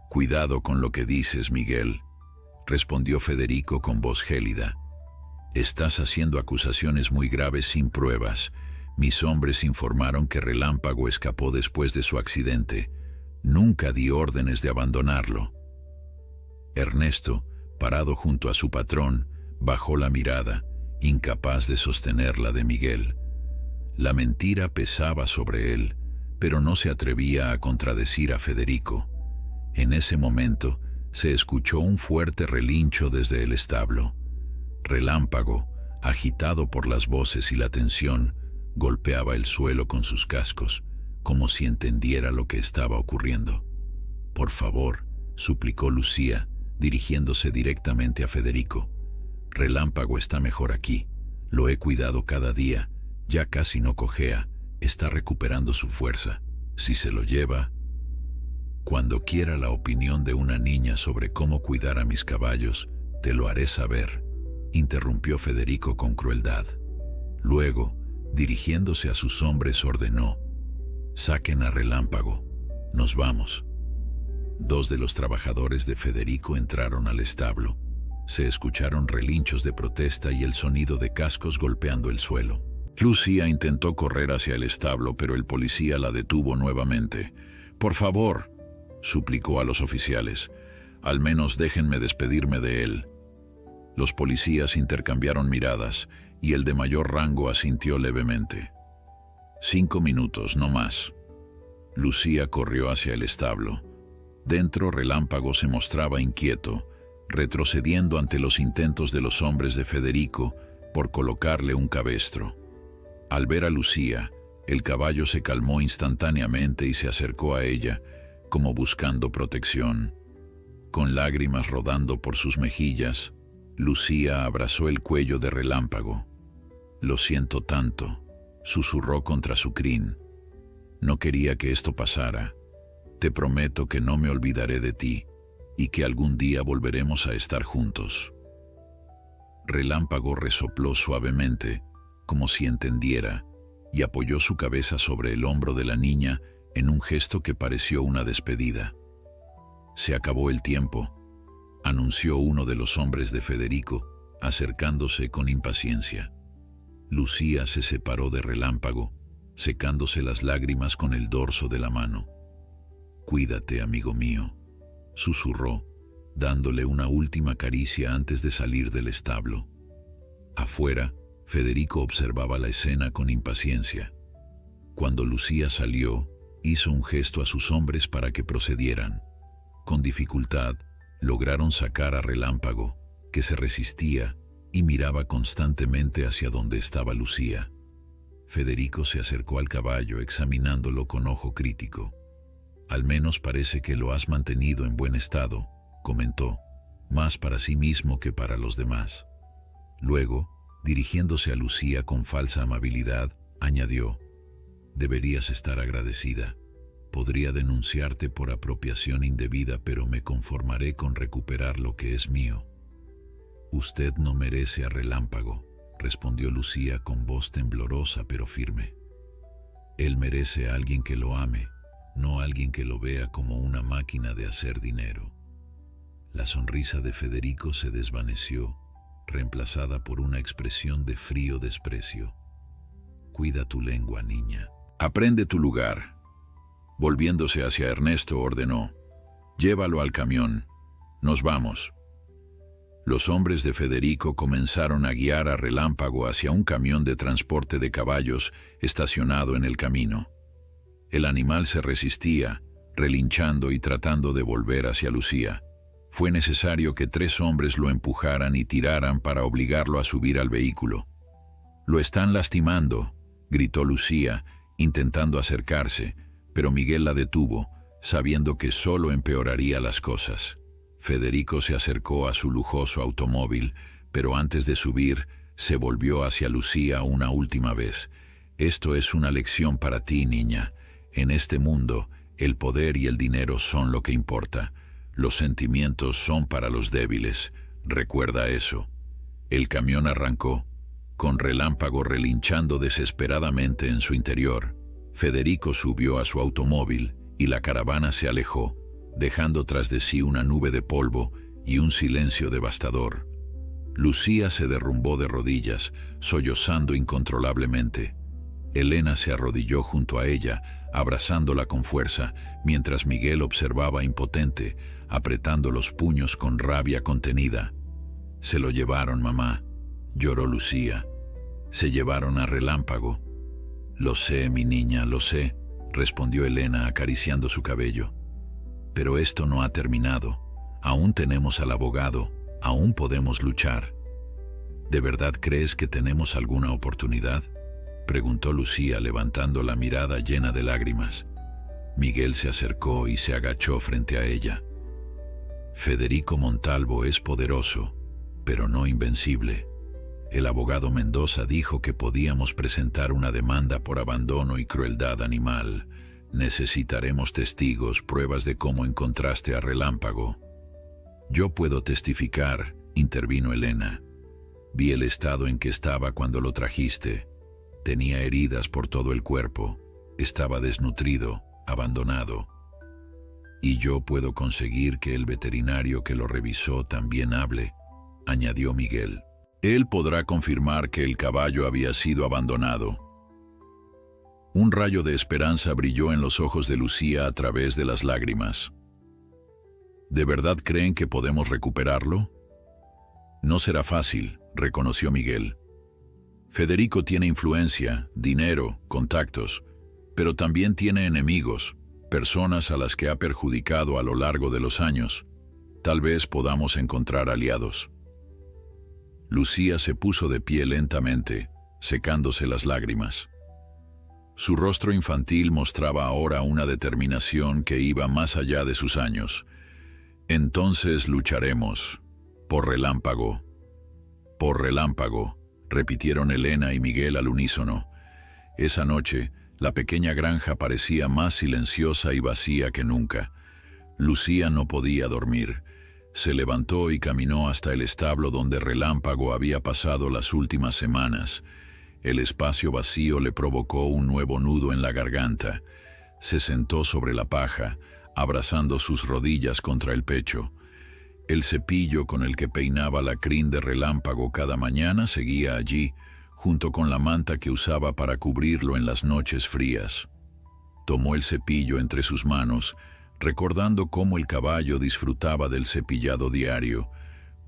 Cuidado con lo que dices, Miguel, respondió Federico con voz gélida. Estás haciendo acusaciones muy graves sin pruebas. Mis hombres informaron que Relámpago escapó después de su accidente. Nunca di órdenes de abandonarlo. Ernesto, parado junto a su patrón, bajó la mirada, incapaz de sostener la de Miguel. La mentira pesaba sobre él, pero no se atrevía a contradecir a Federico. En ese momento se escuchó un fuerte relincho desde el establo. Relámpago, agitado por las voces y la tensión, golpeaba el suelo con sus cascos, como si entendiera lo que estaba ocurriendo. «Por favor», suplicó Lucía, dirigiéndose directamente a Federico. «Relámpago está mejor aquí. Lo he cuidado cada día. Ya casi no cojea. Está recuperando su fuerza. Si se lo lleva...» «Cuando quiera la opinión de una niña sobre cómo cuidar a mis caballos, te lo haré saber», interrumpió Federico con crueldad. Luego, dirigiéndose a sus hombres, ordenó: «Saquen a Relámpago. Nos vamos». Dos de los trabajadores de Federico entraron al establo. Se escucharon relinchos de protesta y el sonido de cascos golpeando el suelo. Lucía intentó correr hacia el establo, pero el policía la detuvo nuevamente. «Por favor», suplicó a los oficiales, «al menos déjenme despedirme de él». Los policías intercambiaron miradas y el de mayor rango asintió levemente. 5 minutos, no más. Lucía corrió hacia el establo. Dentro, Relámpago se mostraba inquieto, retrocediendo ante los intentos de los hombres de Federico por colocarle un cabestro. Al ver a Lucía, el caballo se calmó instantáneamente y se acercó a ella, como buscando protección. Con lágrimas rodando por sus mejillas, Lucía abrazó el cuello de Relámpago. «Lo siento tanto», susurró contra su crin. «No quería que esto pasara. Te prometo que no me olvidaré de ti y que algún día volveremos a estar juntos». Relámpago resopló suavemente, como si entendiera, y apoyó su cabeza sobre el hombro de la niña en un gesto que pareció una despedida. «Se acabó el tiempo», anunció uno de los hombres de Federico, acercándose con impaciencia. Lucía se separó de Relámpago, secándose las lágrimas con el dorso de la mano. «Cuídate, amigo mío», susurró, dándole una última caricia antes de salir del establo. Afuera, Federico observaba la escena con impaciencia. Cuando Lucía salió, hizo un gesto a sus hombres para que procedieran. Con dificultad, lograron sacar a Relámpago, que se resistía y miraba constantemente hacia donde estaba Lucía. Federico se acercó al caballo examinándolo con ojo crítico. «Al menos parece que lo has mantenido en buen estado», comentó, más para sí mismo que para los demás. Luego, dirigiéndose a Lucía con falsa amabilidad, añadió: «Deberías estar agradecida. Podría denunciarte por apropiación indebida, pero me conformaré con recuperar lo que es mío». «Usted no merece a Relámpago», respondió Lucía con voz temblorosa pero firme. «Él merece a alguien que lo ame, no a alguien que lo vea como una máquina de hacer dinero». La sonrisa de Federico se desvaneció, reemplazada por una expresión de frío desprecio. «Cuida tu lengua, niña. Aprende tu lugar». Volviéndose hacia Ernesto, ordenó: «Llévalo al camión. Nos vamos». Los hombres de Federico comenzaron a guiar a Relámpago hacia un camión de transporte de caballos estacionado en el camino. El animal se resistía, relinchando y tratando de volver hacia Lucía. Fue necesario que 3 hombres lo empujaran y tiraran para obligarlo a subir al vehículo. «Lo están lastimando», gritó Lucía, intentando acercarse, pero Miguel la detuvo, sabiendo que solo empeoraría las cosas. Federico se acercó a su lujoso automóvil, pero antes de subir, se volvió hacia Lucía una última vez. Esto es una lección para ti, niña. En este mundo, el poder y el dinero son lo que importa. Los sentimientos son para los débiles. Recuerda eso. El camión arrancó, con Relámpago relinchando desesperadamente en su interior. Federico subió a su automóvil y la caravana se alejó, dejando tras de sí una nube de polvo y un silencio devastador. Lucía se derrumbó de rodillas, sollozando incontrolablemente. Elena se arrodilló junto a ella, abrazándola con fuerza, mientras Miguel observaba impotente, apretando los puños con rabia contenida. «Se lo llevaron, mamá», lloró Lucía. «Se llevaron a Relámpago». «Lo sé, mi niña, lo sé», respondió Elena acariciando su cabello. «Pero esto no ha terminado. Aún tenemos al abogado, aún podemos luchar». «¿De verdad crees que tenemos alguna oportunidad?», preguntó Lucía, levantando la mirada llena de lágrimas. Miguel se acercó y se agachó frente a ella. «Federico Montalvo es poderoso, pero no invencible. El abogado Mendoza dijo que podíamos presentar una demanda por abandono y crueldad animal. Necesitaremos testigos, pruebas de cómo encontraste a Relámpago». «Yo puedo testificar», intervino Elena. «Vi el estado en que estaba cuando lo trajiste. Tenía heridas por todo el cuerpo. Estaba desnutrido, abandonado. Y yo puedo conseguir que el veterinario que lo revisó también hable», añadió Miguel. «Él podrá confirmar que el caballo había sido abandonado». Un rayo de esperanza brilló en los ojos de Lucía a través de las lágrimas. «¿De verdad creen que podemos recuperarlo?». «No será fácil», reconoció Miguel. «Federico tiene influencia, dinero, contactos, pero también tiene enemigos, personas a las que ha perjudicado a lo largo de los años. Tal vez podamos encontrar aliados». Lucía se puso de pie lentamente, secándose las lágrimas. Su rostro infantil mostraba ahora una determinación que iba más allá de sus años. «Entonces lucharemos. Por Relámpago». «Por Relámpago», repitieron Elena y Miguel al unísono. Esa noche, la pequeña granja parecía más silenciosa y vacía que nunca. Lucía no podía dormir. Se levantó y caminó hasta el establo donde Relámpago había pasado las últimas semanas. El espacio vacío le provocó un nuevo nudo en la garganta. Se sentó sobre la paja, abrazando sus rodillas contra el pecho. El cepillo con el que peinaba la crin de Relámpago cada mañana seguía allí, junto con la manta que usaba para cubrirlo en las noches frías. Tomó el cepillo entre sus manos, recordando cómo el caballo disfrutaba del cepillado diario,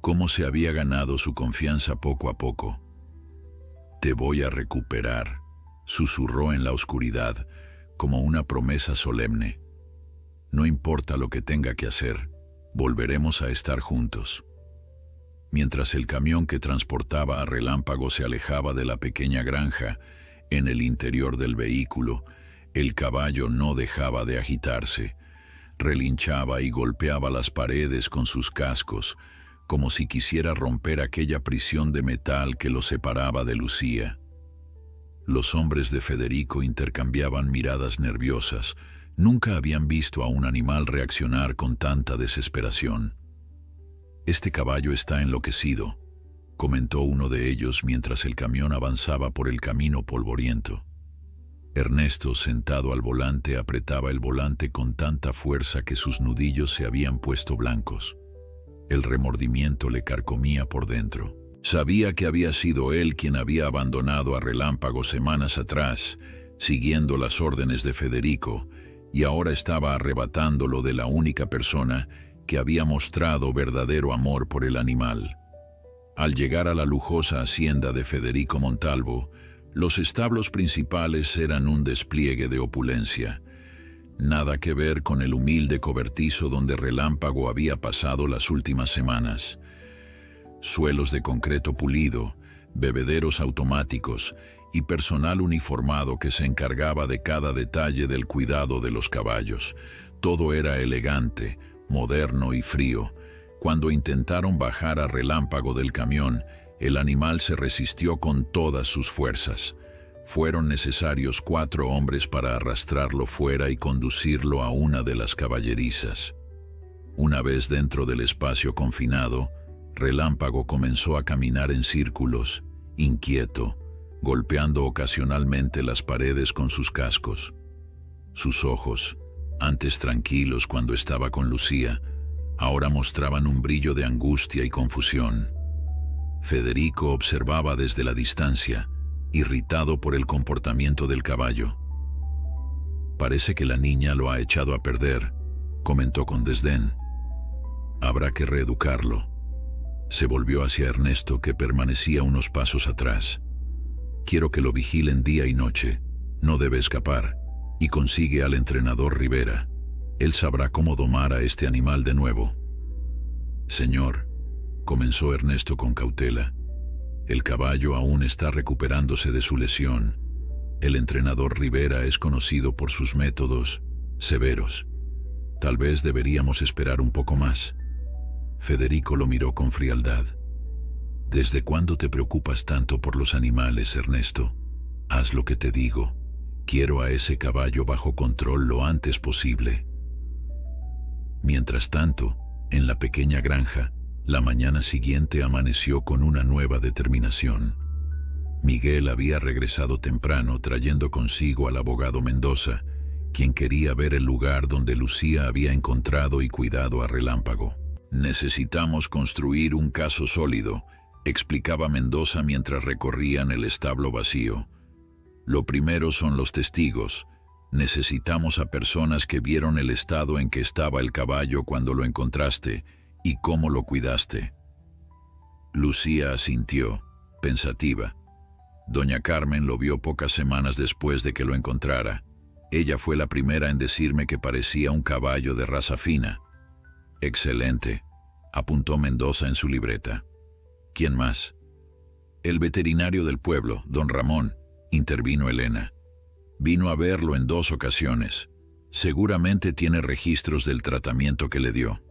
cómo se había ganado su confianza poco a poco. «Te voy a recuperar», susurró en la oscuridad, como una promesa solemne. «No importa lo que tenga que hacer, volveremos a estar juntos». Mientras el camión que transportaba a Relámpago se alejaba de la pequeña granja, en el interior del vehículo, el caballo no dejaba de agitarse. Relinchaba y golpeaba las paredes con sus cascos, como si quisiera romper aquella prisión de metal que lo separaba de Lucía. Los hombres de Federico intercambiaban miradas nerviosas. Nunca habían visto a un animal reaccionar con tanta desesperación. «Este caballo está enloquecido», comentó uno de ellos mientras el camión avanzaba por el camino polvoriento. Ernesto, sentado al volante, apretaba el volante con tanta fuerza que sus nudillos se habían puesto blancos. El remordimiento le carcomía por dentro. Sabía que había sido él quien había abandonado a Relámpago semanas atrás, siguiendo las órdenes de Federico, y ahora estaba arrebatándolo de la única persona que había mostrado verdadero amor por el animal. Al llegar a la lujosa hacienda de Federico Montalvo, los establos principales eran un despliegue de opulencia. Nada que ver con el humilde cobertizo donde Relámpago había pasado las últimas semanas. Suelos de concreto pulido, bebederos automáticos y personal uniformado que se encargaba de cada detalle del cuidado de los caballos. Todo era elegante, moderno y frío. Cuando intentaron bajar a Relámpago del camión, el animal se resistió con todas sus fuerzas. Fueron necesarios 4 hombres para arrastrarlo fuera y conducirlo a una de las caballerizas. Una vez dentro del espacio confinado, Relámpago comenzó a caminar en círculos, inquieto, golpeando ocasionalmente las paredes con sus cascos. Sus ojos, antes tranquilos cuando estaba con Lucía, ahora mostraban un brillo de angustia y confusión. Federico observaba desde la distancia, irritado por el comportamiento del caballo. «Parece que la niña lo ha echado a perder», comentó con desdén. «Habrá que reeducarlo». Se volvió hacia Ernesto, que permanecía unos pasos atrás. «Quiero que lo vigilen día y noche. No debe escapar. Y consigue al entrenador Rivera. Él sabrá cómo domar a este animal de nuevo». «Señor», comenzó Ernesto con cautela, «el caballo aún está recuperándose de su lesión. El entrenador Rivera es conocido por sus métodos severos. Tal vez deberíamos esperar un poco más». Federico lo miró con frialdad. «¿Desde cuándo te preocupas tanto por los animales, Ernesto? Haz lo que te digo. Quiero a ese caballo bajo control lo antes posible». Mientras tanto, en la pequeña granja, la mañana siguiente amaneció con una nueva determinación. Miguel había regresado temprano trayendo consigo al abogado Mendoza, quien quería ver el lugar donde Lucía había encontrado y cuidado a Relámpago. «Necesitamos construir un caso sólido», explicaba Mendoza mientras recorrían el establo vacío. «Lo primero son los testigos. Necesitamos a personas que vieron el estado en que estaba el caballo cuando lo encontraste y cómo lo cuidaste». Lucía asintió, pensativa. Doña Carmen lo vio pocas semanas después de que lo encontrara. Ella fue la primera en decirme que parecía un caballo de raza fina. «Excelente», apuntó Mendoza en su libreta. «¿Quién más?» «El veterinario del pueblo, don Ramón», intervino Elena. «Vino a verlo en 2 ocasiones. Seguramente tiene registros del tratamiento que le dio».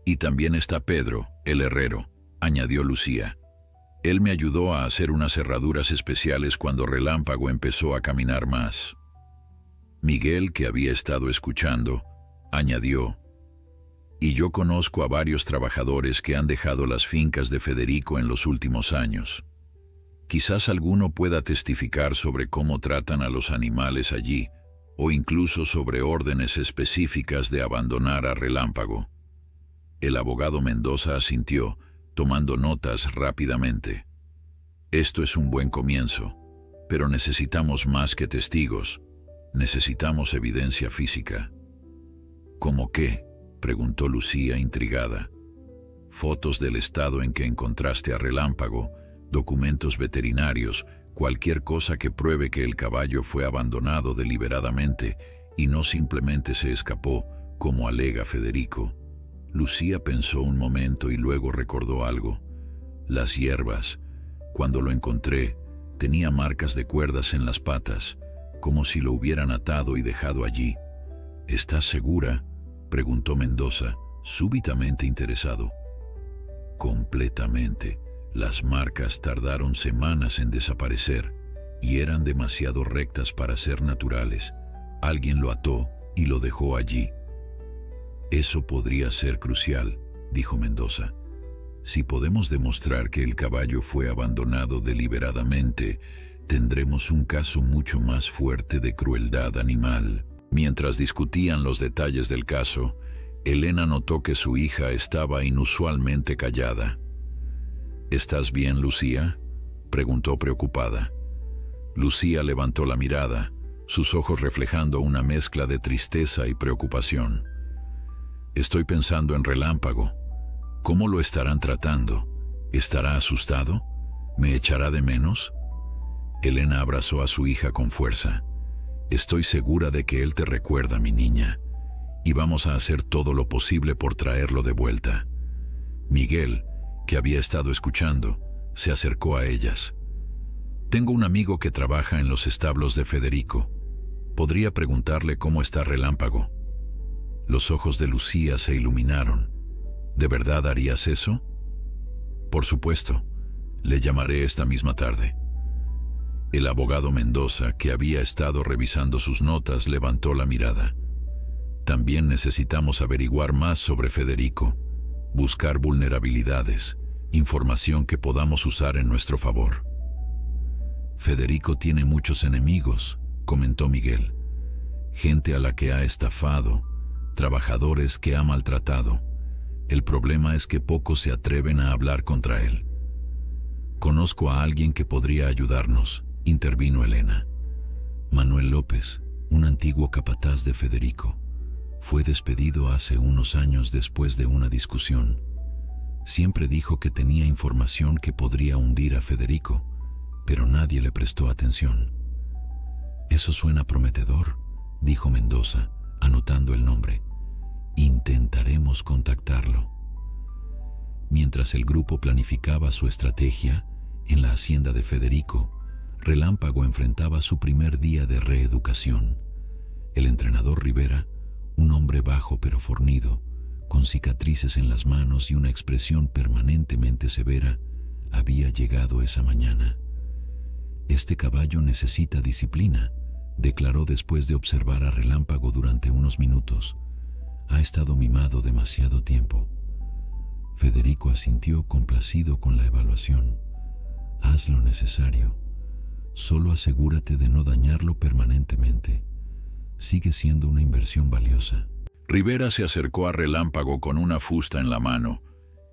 «Y también está Pedro, el herrero», añadió Lucía. «Él me ayudó a hacer unas cerraduras especiales cuando Relámpago empezó a caminar más». Miguel, que había estado escuchando, añadió: «Y yo conozco a varios trabajadores que han dejado las fincas de Federico en los últimos años. Quizás alguno pueda testificar sobre cómo tratan a los animales allí, o incluso sobre órdenes específicas de abandonar a Relámpago». El abogado Mendoza asintió, tomando notas rápidamente. «Esto es un buen comienzo, pero necesitamos más que testigos. Necesitamos evidencia física». «¿Cómo qué?», preguntó Lucía intrigada. «Fotos del estado en que encontraste a Relámpago, documentos veterinarios, cualquier cosa que pruebe que el caballo fue abandonado deliberadamente y no simplemente se escapó, como alega Federico». Lucía pensó un momento y luego recordó algo. Las hierbas. Cuando lo encontré, tenía marcas de cuerdas en las patas, como si lo hubieran atado y dejado allí. «¿Estás segura?», preguntó Mendoza, súbitamente interesado. «Completamente. Las marcas tardaron semanas en desaparecer y eran demasiado rectas para ser naturales. Alguien lo ató y lo dejó allí». «Eso podría ser crucial», dijo Mendoza. «Si podemos demostrar que el caballo fue abandonado deliberadamente, tendremos un caso mucho más fuerte de crueldad animal». Mientras discutían los detalles del caso, Elena notó que su hija estaba inusualmente callada. «¿Estás bien, Lucía?», preguntó preocupada. Lucía levantó la mirada, sus ojos reflejando una mezcla de tristeza y preocupación. «Estoy pensando en Relámpago. ¿Cómo lo estarán tratando? ¿Estará asustado? ¿Me echará de menos?». Elena abrazó a su hija con fuerza. «Estoy segura de que él te recuerda, mi niña, y vamos a hacer todo lo posible por traerlo de vuelta». Miguel, que había estado escuchando, se acercó a ellas. Tengo un amigo que trabaja en los establos de Federico. ¿Podría preguntarle cómo está Relámpago? Los ojos de Lucía se iluminaron. ¿De verdad harías eso? Por supuesto. Le llamaré esta misma tarde. El abogado Mendoza, que había estado revisando sus notas, levantó la mirada. También necesitamos averiguar más sobre Federico, buscar vulnerabilidades, información que podamos usar en nuestro favor. Federico tiene muchos enemigos, comentó Miguel. Gente a la que ha estafado, trabajadores que ha maltratado. El problema es que pocos se atreven a hablar contra él. Conozco a alguien que podría ayudarnos, intervino Elena. Manuel López, un antiguo capataz de Federico. Fue despedido hace unos años después de una discusión. Siempre dijo que tenía información que podría hundir a Federico, pero nadie le prestó atención. Eso suena prometedor, dijo Mendoza, anotando el nombre. Intentaremos contactarlo. Mientras el grupo planificaba su estrategia, en la hacienda de Federico, Relámpago enfrentaba su primer día de reeducación. El entrenador Rivera, un hombre bajo pero fornido, con cicatrices en las manos y una expresión permanentemente severa, había llegado esa mañana. Este caballo necesita disciplina, declaró después de observar a Relámpago durante unos minutos. Ha estado mimado demasiado tiempo. Federico asintió complacido con la evaluación. Haz lo necesario. Solo asegúrate de no dañarlo permanentemente. Sigue siendo una inversión valiosa. Rivera se acercó a Relámpago con una fusta en la mano.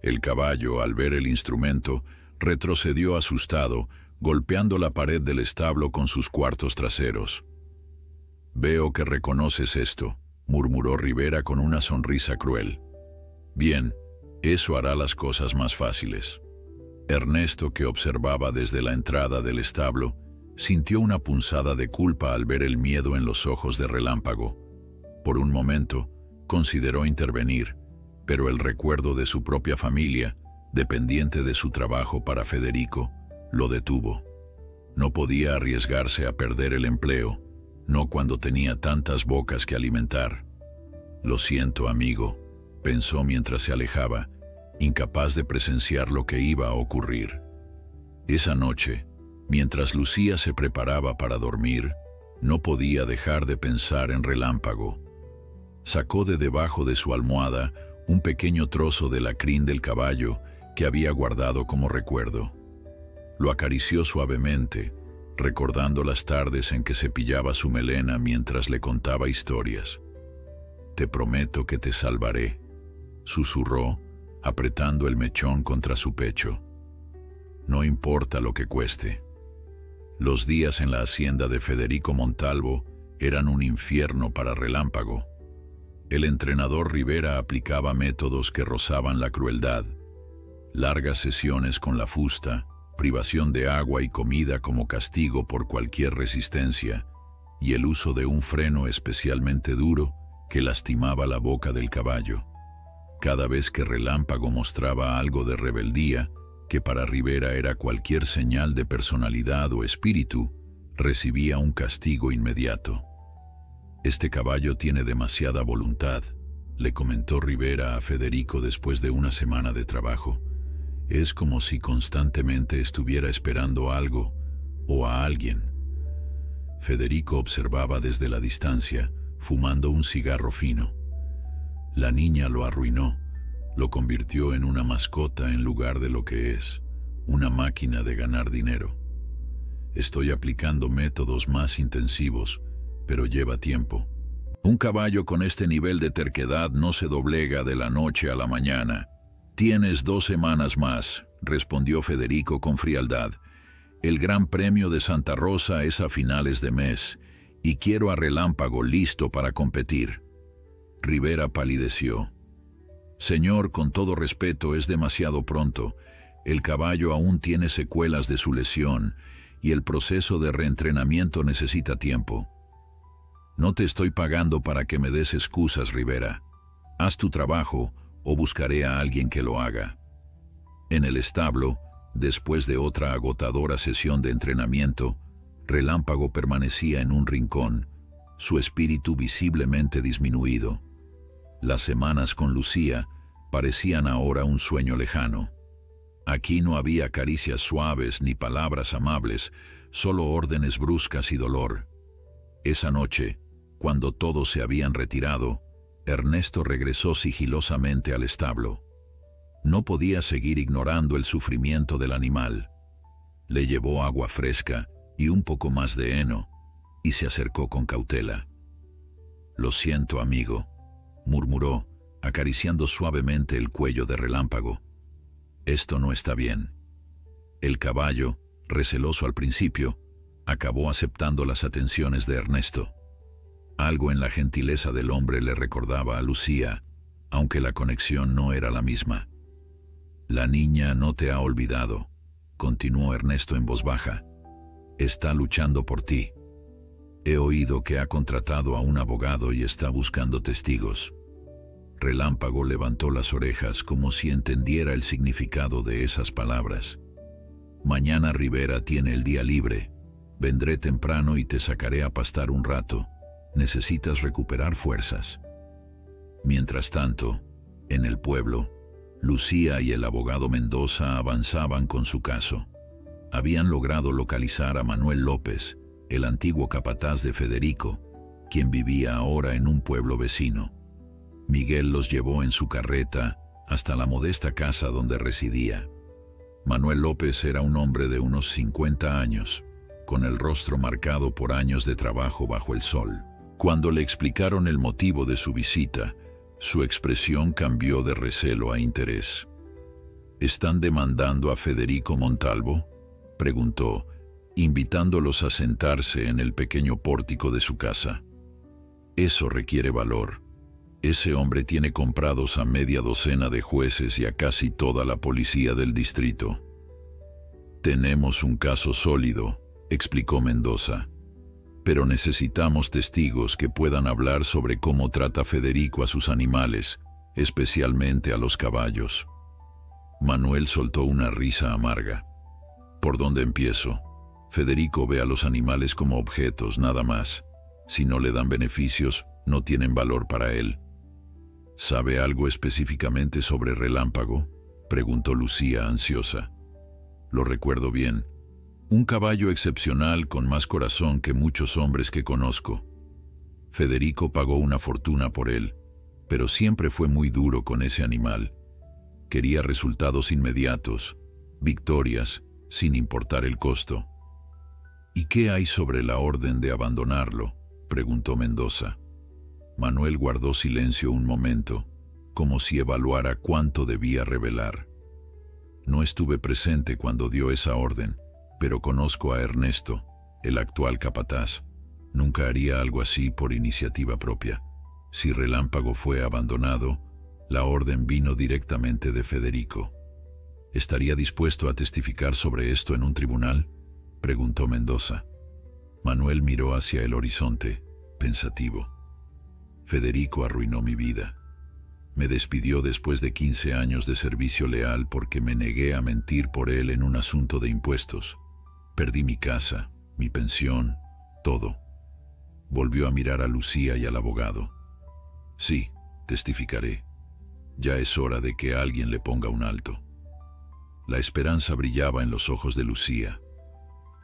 El caballo, al ver el instrumento, retrocedió asustado, golpeando la pared del establo con sus cuartos traseros. «Veo que reconoces esto», murmuró Rivera con una sonrisa cruel. «Bien, eso hará las cosas más fáciles». Ernesto, que observaba desde la entrada del establo, sintió una punzada de culpa al ver el miedo en los ojos de Relámpago. Por un momento, consideró intervenir, pero el recuerdo de su propia familia, dependiente de su trabajo para Federico, lo detuvo. No podía arriesgarse a perder el empleo, no cuando tenía tantas bocas que alimentar. «Lo siento, amigo», pensó mientras se alejaba, incapaz de presenciar lo que iba a ocurrir. Esa noche, mientras Lucía se preparaba para dormir, no podía dejar de pensar en Relámpago. Sacó de debajo de su almohada un pequeño trozo de la crin del caballo que había guardado como recuerdo. Lo acarició suavemente, recordando las tardes en que cepillaba su melena mientras le contaba historias. «Te prometo que te salvaré», susurró, apretando el mechón contra su pecho. «No importa lo que cueste». Los días en la hacienda de Federico Montalvo eran un infierno para Relámpago. El entrenador Rivera aplicaba métodos que rozaban la crueldad. Largas sesiones con la fusta, privación de agua y comida como castigo por cualquier resistencia, y el uso de un freno especialmente duro que lastimaba la boca del caballo. Cada vez que Relámpago mostraba algo de rebeldía, que para Rivera era cualquier señal de personalidad o espíritu, recibía un castigo inmediato. «Este caballo tiene demasiada voluntad», le comentó Rivera a Federico después de una semana de trabajo. «Es como si constantemente estuviera esperando algo o a alguien». Federico observaba desde la distancia, fumando un cigarro fino. La niña lo arruinó, lo convirtió en una mascota en lugar de lo que es, una máquina de ganar dinero. «Estoy aplicando métodos más intensivos, pero lleva tiempo. Un caballo con este nivel de terquedad no se doblega de la noche a la mañana». «Tienes 2 semanas más», respondió Federico con frialdad. «El Gran Premio de Santa Rosa es a finales de mes, y quiero a Relámpago listo para competir». Rivera palideció. «Señor, con todo respeto, es demasiado pronto. El caballo aún tiene secuelas de su lesión, y el proceso de reentrenamiento necesita tiempo». «No te estoy pagando para que me des excusas, Rivera. Haz tu trabajo o buscaré a alguien que lo haga». En el establo, Después de otra agotadora sesión de entrenamiento, Relámpago permanecía en un rincón, su espíritu visiblemente disminuido. Las semanas con Lucía parecían ahora un sueño lejano. Aquí no había caricias suaves ni palabras amables, solo órdenes bruscas y dolor. Esa noche, cuando todos se habían retirado, Ernesto regresó sigilosamente al establo. No podía seguir ignorando el sufrimiento del animal. Le llevó agua fresca y un poco más de heno, y se acercó con cautela. «Lo siento, amigo», murmuró, acariciando suavemente el cuello de Relámpago. «Esto no está bien». El caballo, receloso al principio, acabó aceptando las atenciones de Ernesto. Algo en la gentileza del hombre le recordaba a Lucía, aunque la conexión no era la misma. «La niña no te ha olvidado», continuó Ernesto en voz baja. «Está luchando por ti. He oído que ha contratado a un abogado y está buscando testigos». Relámpago levantó las orejas como si entendiera el significado de esas palabras. «Mañana Rivera tiene el día libre. Vendré temprano y te sacaré a pastar un rato. Necesitas recuperar fuerzas». Mientras tanto, en el pueblo, Lucía y el abogado Mendoza avanzaban con su caso. Habían logrado localizar a Manuel López, el antiguo capataz de Federico, quien vivía ahora en un pueblo vecino. Miguel los llevó en su carreta hasta la modesta casa donde residía. Manuel López era un hombre de unos 50 años, con el rostro marcado por años de trabajo bajo el sol. Cuando le explicaron el motivo de su visita, su expresión cambió de recelo a interés. «¿Están demandando a Federico Montalvo?», preguntó, invitándolos a sentarse en el pequeño pórtico de su casa. «Eso requiere valor. Ese hombre tiene comprados a media docena de jueces y a casi toda la policía del distrito». «Tenemos un caso sólido», explicó Mendoza, «pero necesitamos testigos que puedan hablar sobre cómo trata Federico a sus animales, especialmente a los caballos». Manuel soltó una risa amarga. «¿Por dónde empiezo? Federico ve a los animales como objetos, nada más. Si no le dan beneficios, no tienen valor para él». «¿Sabe algo específicamente sobre Relámpago?», preguntó Lucía ansiosa. «Lo recuerdo bien. Un caballo excepcional con más corazón que muchos hombres que conozco. Federico pagó una fortuna por él, pero siempre fue muy duro con ese animal. Quería resultados inmediatos, victorias, sin importar el costo». «¿Y qué hay sobre la orden de abandonarlo?», preguntó Mendoza. Manuel guardó silencio un momento, como si evaluara cuánto debía revelar. «No estuve presente cuando dio esa orden, pero conozco a Ernesto, el actual capataz. Nunca haría algo así por iniciativa propia. Si Relámpago fue abandonado, la orden vino directamente de Federico». «¿Estaría dispuesto a testificar sobre esto en un tribunal?», preguntó Mendoza. Manuel miró hacia el horizonte, pensativo. «Federico arruinó mi vida. Me despidió después de 15 años de servicio leal porque me negué a mentir por él en un asunto de impuestos. Perdí mi casa, mi pensión, todo». Volvió a mirar a Lucía y al abogado. «Sí, testificaré. Ya es hora de que alguien le ponga un alto». La esperanza brillaba en los ojos de Lucía.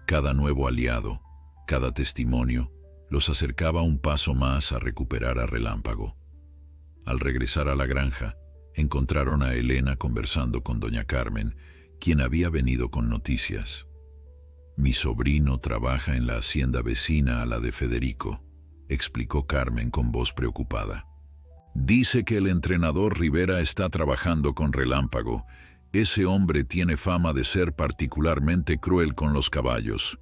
Cada nuevo aliado, cada testimonio, los acercaba un paso más a recuperar a Relámpago. Al regresar a la granja, encontraron a Elena conversando con doña Carmen, quien había venido con noticias. «Mi sobrino trabaja en la hacienda vecina a la de Federico», explicó Carmen con voz preocupada. «Dice que el entrenador Rivera está trabajando con Relámpago. Ese hombre tiene fama de ser particularmente cruel con los caballos».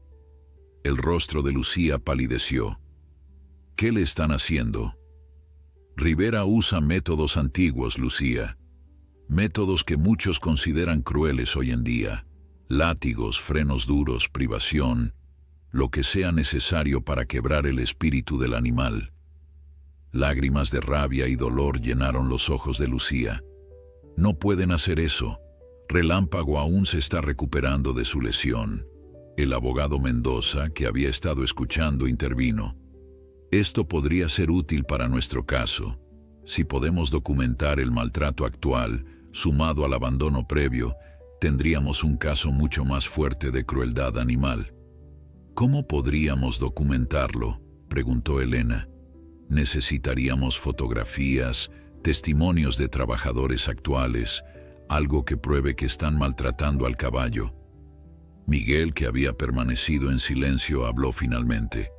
El rostro de Lucía palideció. «¿Qué le están haciendo?». «Rivera usa métodos antiguos, Lucía. Métodos que muchos consideran crueles hoy en día. Látigos, frenos duros, privación, lo que sea necesario para quebrar el espíritu del animal». Lágrimas de rabia y dolor llenaron los ojos de Lucía. «No pueden hacer eso. Relámpago aún se está recuperando de su lesión. El abogado Mendoza, que había estado escuchando, intervino. Esto podría ser útil para nuestro caso. Si podemos documentar el maltrato actual, sumado al abandono previo, tendríamos un caso mucho más fuerte de crueldad animal. ¿Cómo podríamos documentarlo?, preguntó Elena. Necesitaríamos fotografías, testimonios de trabajadores actuales, algo que pruebe que están maltratando al caballo. Miguel, que había permanecido en silencio, habló finalmente.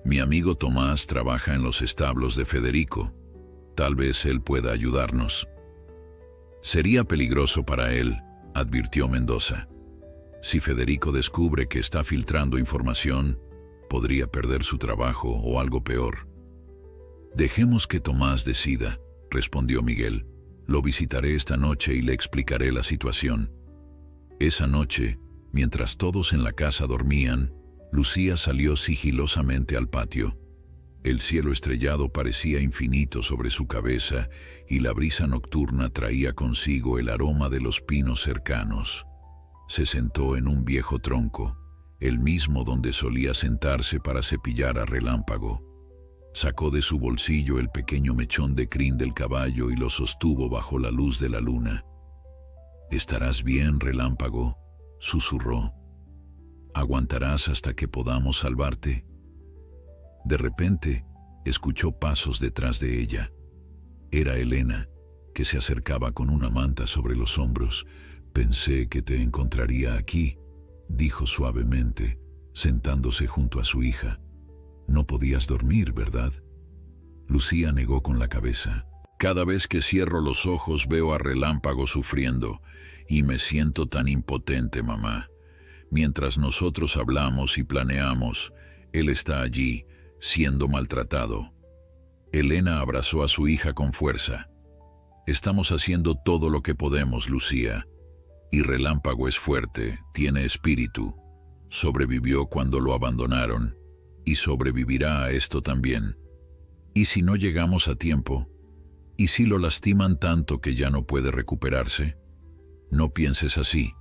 Mi amigo Tomás trabaja en los establos de Federico. Tal vez él pueda ayudarnos. Sería peligroso para él, advirtió Mendoza. Si Federico descubre que está filtrando información, podría perder su trabajo o algo peor. Dejemos que Tomás decida, respondió Miguel. Lo visitaré esta noche y le explicaré la situación. Esa noche, mientras todos en la casa dormían, Lucía salió sigilosamente al patio. El cielo estrellado parecía infinito sobre su cabeza y la brisa nocturna traía consigo el aroma de los pinos cercanos. Se sentó en un viejo tronco, el mismo donde solía sentarse para cepillar a Relámpago. Sacó de su bolsillo el pequeño mechón de crin del caballo y lo sostuvo bajo la luz de la luna. «¿Estarás bien, Relámpago?», susurró. «¿Aguantarás hasta que podamos salvarte?». De repente, escuchó pasos detrás de ella. Era Elena, que se acercaba con una manta sobre los hombros. «Pensé que te encontraría aquí», dijo suavemente, sentándose junto a su hija. «No podías dormir, ¿verdad?». Lucía negó con la cabeza. «Cada vez que cierro los ojos veo a Relámpago sufriendo y me siento tan impotente, mamá. Mientras nosotros hablamos y planeamos, él está allí, siendo maltratado». Elena abrazó a su hija con fuerza. «Estamos haciendo todo lo que podemos, Lucía. Y Relámpago es fuerte, tiene espíritu. Sobrevivió cuando lo abandonaron y sobrevivirá a esto también. ¿Y si no llegamos a tiempo? ¿Y si lo lastiman tanto que ya no puede recuperarse? No pienses así»,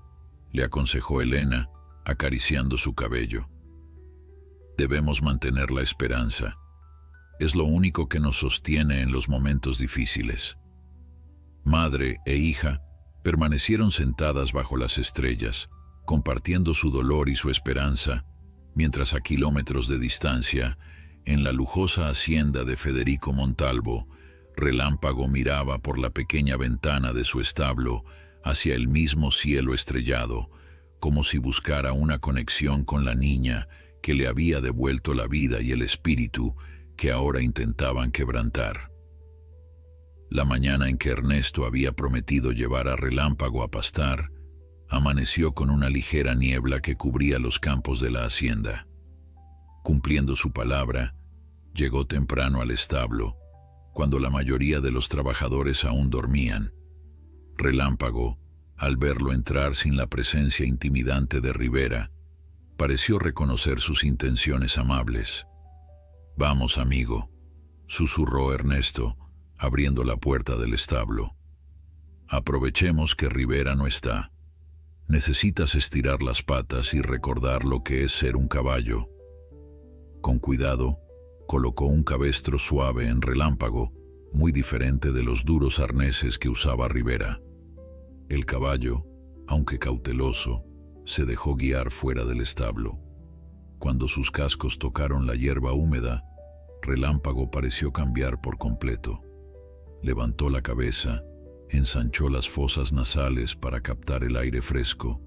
le aconsejó Elena, acariciando su cabello. «Debemos mantener la esperanza. Es lo único que nos sostiene en los momentos difíciles». Madre e hija permanecieron sentadas bajo las estrellas, compartiendo su dolor y su esperanza, mientras a kilómetros de distancia, en la lujosa hacienda de Federico Montalvo, Relámpago miraba por la pequeña ventana de su establo hacia el mismo cielo estrellado, como si buscara una conexión con la niña que le había devuelto la vida y el espíritu que ahora intentaban quebrantar. La mañana en que Ernesto había prometido llevar a Relámpago a pastar, amaneció con una ligera niebla que cubría los campos de la hacienda. Cumpliendo su palabra, llegó temprano al establo, cuando la mayoría de los trabajadores aún dormían. Relámpago, al verlo entrar sin la presencia intimidante de Rivera, pareció reconocer sus intenciones amables. «Vamos, amigo», susurró Ernesto, abriendo la puerta del establo. «Aprovechemos que Rivera no está. Necesitas estirar las patas y recordar lo que es ser un caballo». Con cuidado, colocó un cabestro suave en Relámpago, muy diferente de los duros arneses que usaba Rivera. El caballo, aunque cauteloso, se dejó guiar fuera del establo. Cuando sus cascos tocaron la hierba húmeda, Relámpago pareció cambiar por completo. Levantó la cabeza, ensanchó las fosas nasales para captar el aire fresco,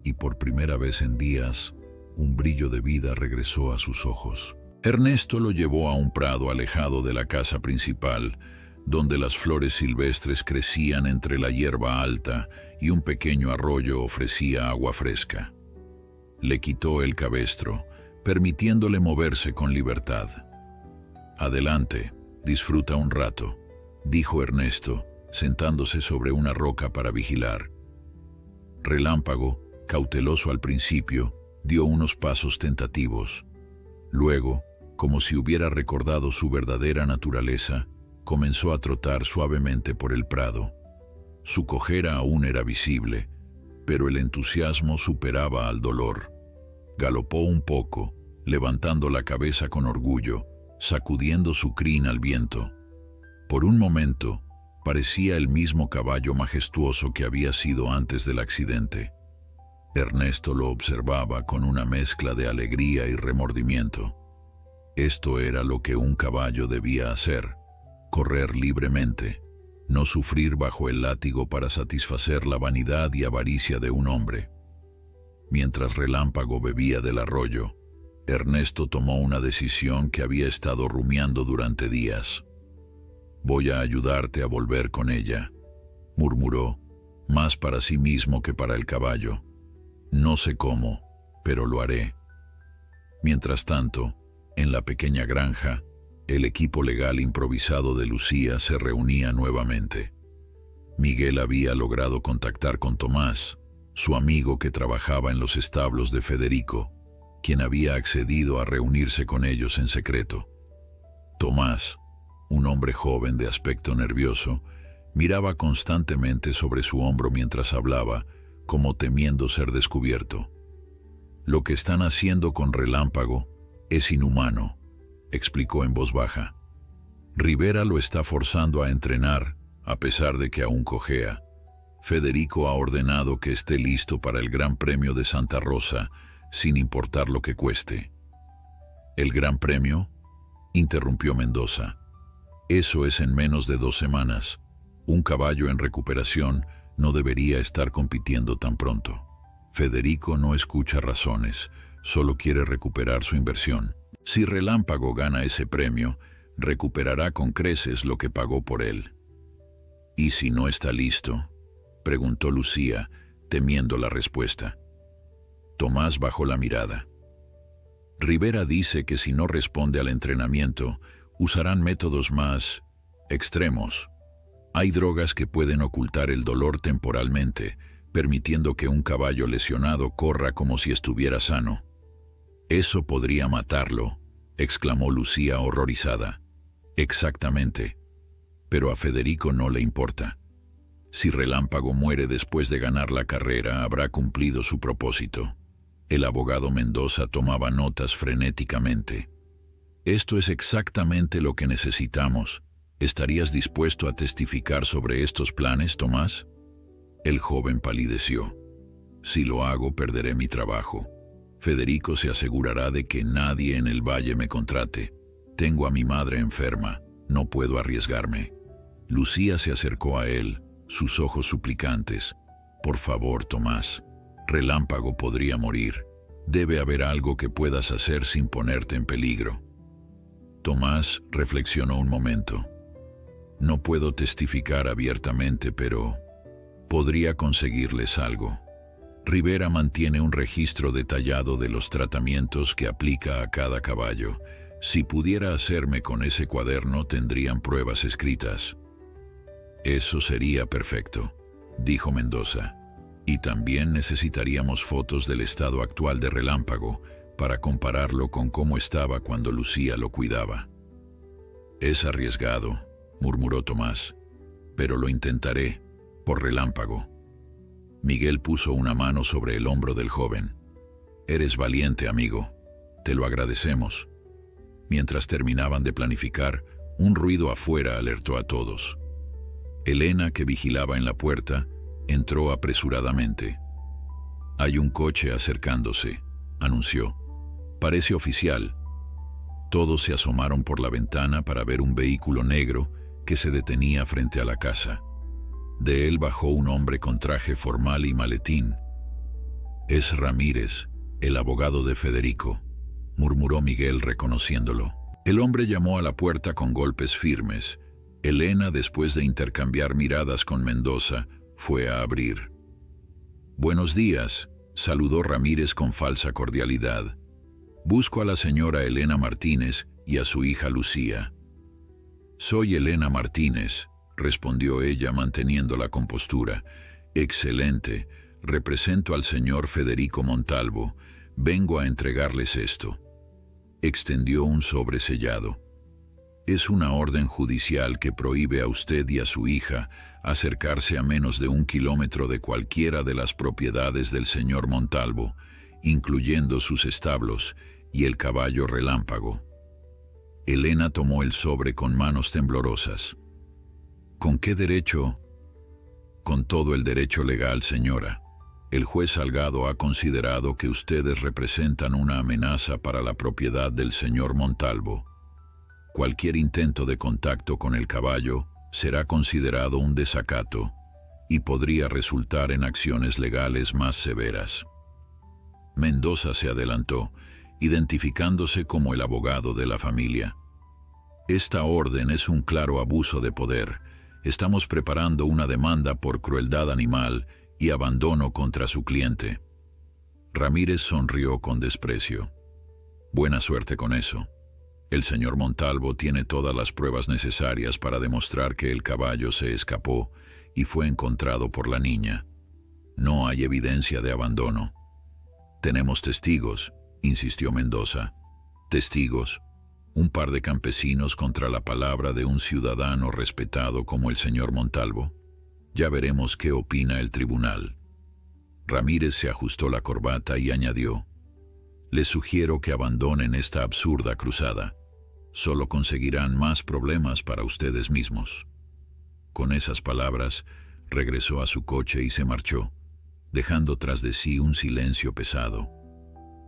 y por primera vez en días, un brillo de vida regresó a sus ojos. Ernesto lo llevó a un prado alejado de la casa principal, donde las flores silvestres crecían entre la hierba alta y un pequeño arroyo ofrecía agua fresca. Le quitó el cabestro, permitiéndole moverse con libertad. «Adelante, disfruta un rato», dijo Ernesto, sentándose sobre una roca para vigilar. Relámpago, cauteloso al principio, dio unos pasos tentativos. Luego, como si hubiera recordado su verdadera naturaleza, comenzó a trotar suavemente por el prado. Su cojera aún era visible, pero el entusiasmo superaba al dolor. Galopó un poco, levantando la cabeza con orgullo, sacudiendo su crin al viento. Por un momento, parecía el mismo caballo majestuoso que había sido antes del accidente. Ernesto lo observaba con una mezcla de alegría y remordimiento. Esto era lo que un caballo debía hacer: correr libremente, no sufrir bajo el látigo para satisfacer la vanidad y avaricia de un hombre. Mientras Relámpago bebía del arroyo, Ernesto tomó una decisión que había estado rumiando durante días. «Voy a ayudarte a volver con ella», murmuró, más para sí mismo que para el caballo. «No sé cómo, pero lo haré». Mientras tanto, en la pequeña granja, el equipo legal improvisado de Lucía se reunía nuevamente. Miguel había logrado contactar con Tomás, su amigo que trabajaba en los establos de Federico, quien había accedido a reunirse con ellos en secreto. Tomás, un hombre joven de aspecto nervioso, miraba constantemente sobre su hombro mientras hablaba, como temiendo ser descubierto. «Lo que están haciendo con Relámpago es inhumano», explicó en voz baja. «Rivera lo está forzando a entrenar, a pesar de que aún cojea. Federico ha ordenado que esté listo para el Gran Premio de Santa Rosa, sin importar lo que cueste». «¿El Gran Premio?», interrumpió Mendoza. «Eso es en menos de 2 semanas. Un caballo en recuperación no debería estar compitiendo tan pronto. Federico no escucha razones, solo quiere recuperar su inversión. Si Relámpago gana ese premio, recuperará con creces lo que pagó por él». «¿Y si no está listo?», preguntó Lucía, temiendo la respuesta. Tomás bajó la mirada. «Rivera dice que si no responde al entrenamiento, usarán métodos más extremos. Hay drogas que pueden ocultar el dolor temporalmente, permitiendo que un caballo lesionado corra como si estuviera sano». «Eso podría matarlo», exclamó Lucía horrorizada. «Exactamente. Pero a Federico no le importa. Si Relámpago muere después de ganar la carrera, habrá cumplido su propósito». El abogado Mendoza tomaba notas frenéticamente. «Esto es exactamente lo que necesitamos. ¿Estarías dispuesto a testificar sobre estos planes, Tomás?». El joven palideció. «Si lo hago, perderé mi trabajo. Federico se asegurará de que nadie en el valle me contrate. Tengo a mi madre enferma. No puedo arriesgarme». Lucía se acercó a él, sus ojos suplicantes. «Por favor, Tomás. Relámpago podría morir. Debe haber algo que puedas hacer sin ponerte en peligro». Tomás reflexionó un momento. «No puedo testificar abiertamente, pero podría conseguirles algo. Rivera mantiene un registro detallado de los tratamientos que aplica a cada caballo. Si pudiera hacerme con ese cuaderno, tendrían pruebas escritas». «Eso sería perfecto», dijo Mendoza. «Y también necesitaríamos fotos del estado actual de Relámpago para compararlo con cómo estaba cuando Lucía lo cuidaba». «Es arriesgado», murmuró Tomás, «pero lo intentaré, por Relámpago». Miguel puso una mano sobre el hombro del joven. «Eres valiente, amigo. Te lo agradecemos». Mientras terminaban de planificar, un ruido afuera alertó a todos. Elena, que vigilaba en la puerta, entró apresuradamente. «Hay un coche acercándose», anunció. «Parece oficial». Todos se asomaron por la ventana para ver un vehículo negro que se detenía frente a la casa. De él bajó un hombre con traje formal y maletín. «Es Ramírez, el abogado de Federico», murmuró Miguel reconociéndolo. El hombre llamó a la puerta con golpes firmes. Elena, después de intercambiar miradas con Mendoza, fue a abrir. «Buenos días», saludó Ramírez con falsa cordialidad. «Busco a la señora Elena Martínez y a su hija Lucía». «Soy Elena Martínez», respondió ella manteniendo la compostura. «Excelente. Represento al señor Federico Montalvo. Vengo a entregarles esto». Extendió un sobre sellado. Es una orden judicial que prohíbe a usted y a su hija acercarse a menos de 1 kilómetro de cualquiera de las propiedades del señor Montalvo, incluyendo sus establos y el caballo Relámpago. Elena tomó el sobre con manos temblorosas. ¿Con qué derecho? Con todo el derecho legal, señora. El juez Salgado ha considerado que ustedes representan una amenaza para la propiedad del señor Montalvo. Cualquier intento de contacto con el caballo será considerado un desacato y podría resultar en acciones legales más severas. Mendoza se adelantó, identificándose como el abogado de la familia. Esta orden es un claro abuso de poder. Estamos preparando una demanda por crueldad animal y abandono contra su cliente. Ramírez sonrió con desprecio. Buena suerte con eso. El señor Montalvo tiene todas las pruebas necesarias para demostrar que el caballo se escapó y fue encontrado por la niña. No hay evidencia de abandono. Tenemos testigos, insistió Mendoza. Testigos, un par de campesinos contra la palabra de un ciudadano respetado como el señor Montalvo. Ya veremos qué opina el tribunal. Ramírez se ajustó la corbata y añadió: les sugiero que abandonen esta absurda cruzada. Solo conseguirán más problemas para ustedes mismos. Con esas palabras, regresó a su coche y se marchó, dejando tras de sí un silencio pesado.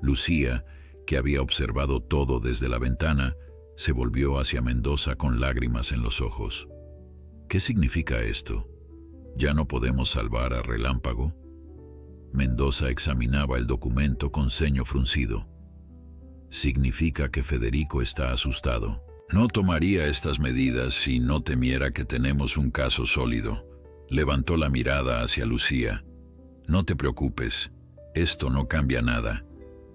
Lucía, que había observado todo desde la ventana, se volvió hacia Mendoza con lágrimas en los ojos. ¿Qué significa esto? ¿Ya no podemos salvar a Relámpago? Mendoza examinaba el documento con ceño fruncido. Significa que Federico está asustado. No tomaría estas medidas si no temiera que tenemos un caso sólido. Levantó la mirada hacia Lucía. No te preocupes, esto no cambia nada.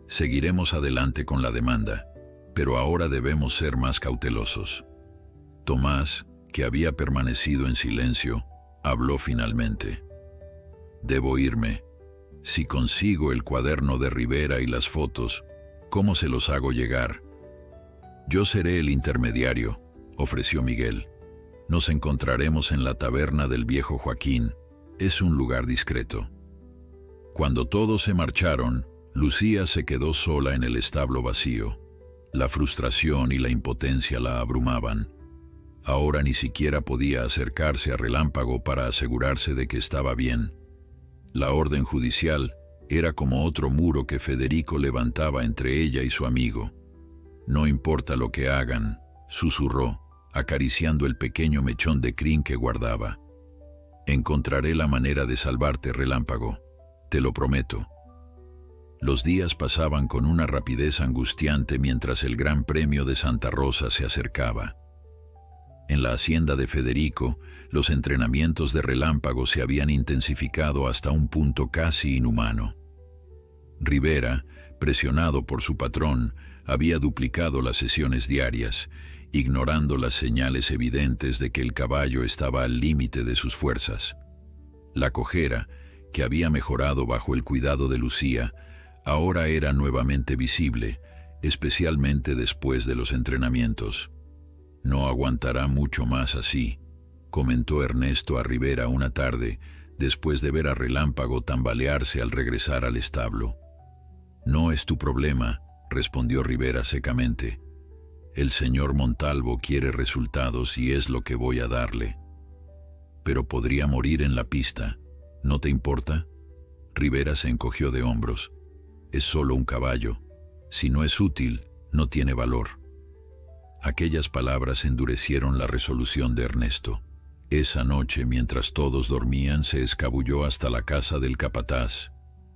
Seguiremos adelante con la demanda, pero ahora debemos ser más cautelosos. Tomás, que había permanecido en silencio, habló finalmente. Debo irme. Si consigo el cuaderno de Rivera y las fotos, ¿cómo se los hago llegar? Yo seré el intermediario, ofreció Miguel. Nos encontraremos en la taberna del viejo Joaquín. Es un lugar discreto. Cuando todos se marcharon, Lucía se quedó sola en el establo vacío. La frustración y la impotencia la abrumaban. Ahora ni siquiera podía acercarse a Relámpago para asegurarse de que estaba bien. La orden judicial era como otro muro que Federico levantaba entre ella y su amigo. No importa lo que hagan, susurró, acariciando el pequeño mechón de crin que guardaba. Encontraré la manera de salvarte, Relámpago. Te lo prometo. Los días pasaban con una rapidez angustiante mientras el Gran Premio de Santa Rosa se acercaba. En la hacienda de Federico, los entrenamientos de Relámpago se habían intensificado hasta un punto casi inhumano. Rivera, presionado por su patrón, había duplicado las sesiones diarias, ignorando las señales evidentes de que el caballo estaba al límite de sus fuerzas. La cojera, que había mejorado bajo el cuidado de Lucía, ahora era nuevamente visible, especialmente después de los entrenamientos. No aguantará mucho más así, comentó Ernesto a Rivera una tarde, después de ver a Relámpago tambalearse al regresar al establo. No es tu problema, respondió Rivera secamente. El señor Montalvo quiere resultados y es lo que voy a darle. Pero podría morir en la pista. ¿No te importa? Rivera se encogió de hombros. Es solo un caballo. Si no es útil, no tiene valor. Aquellas palabras endurecieron la resolución de Ernesto. Esa noche, mientras todos dormían, se escabulló hasta la casa del capataz,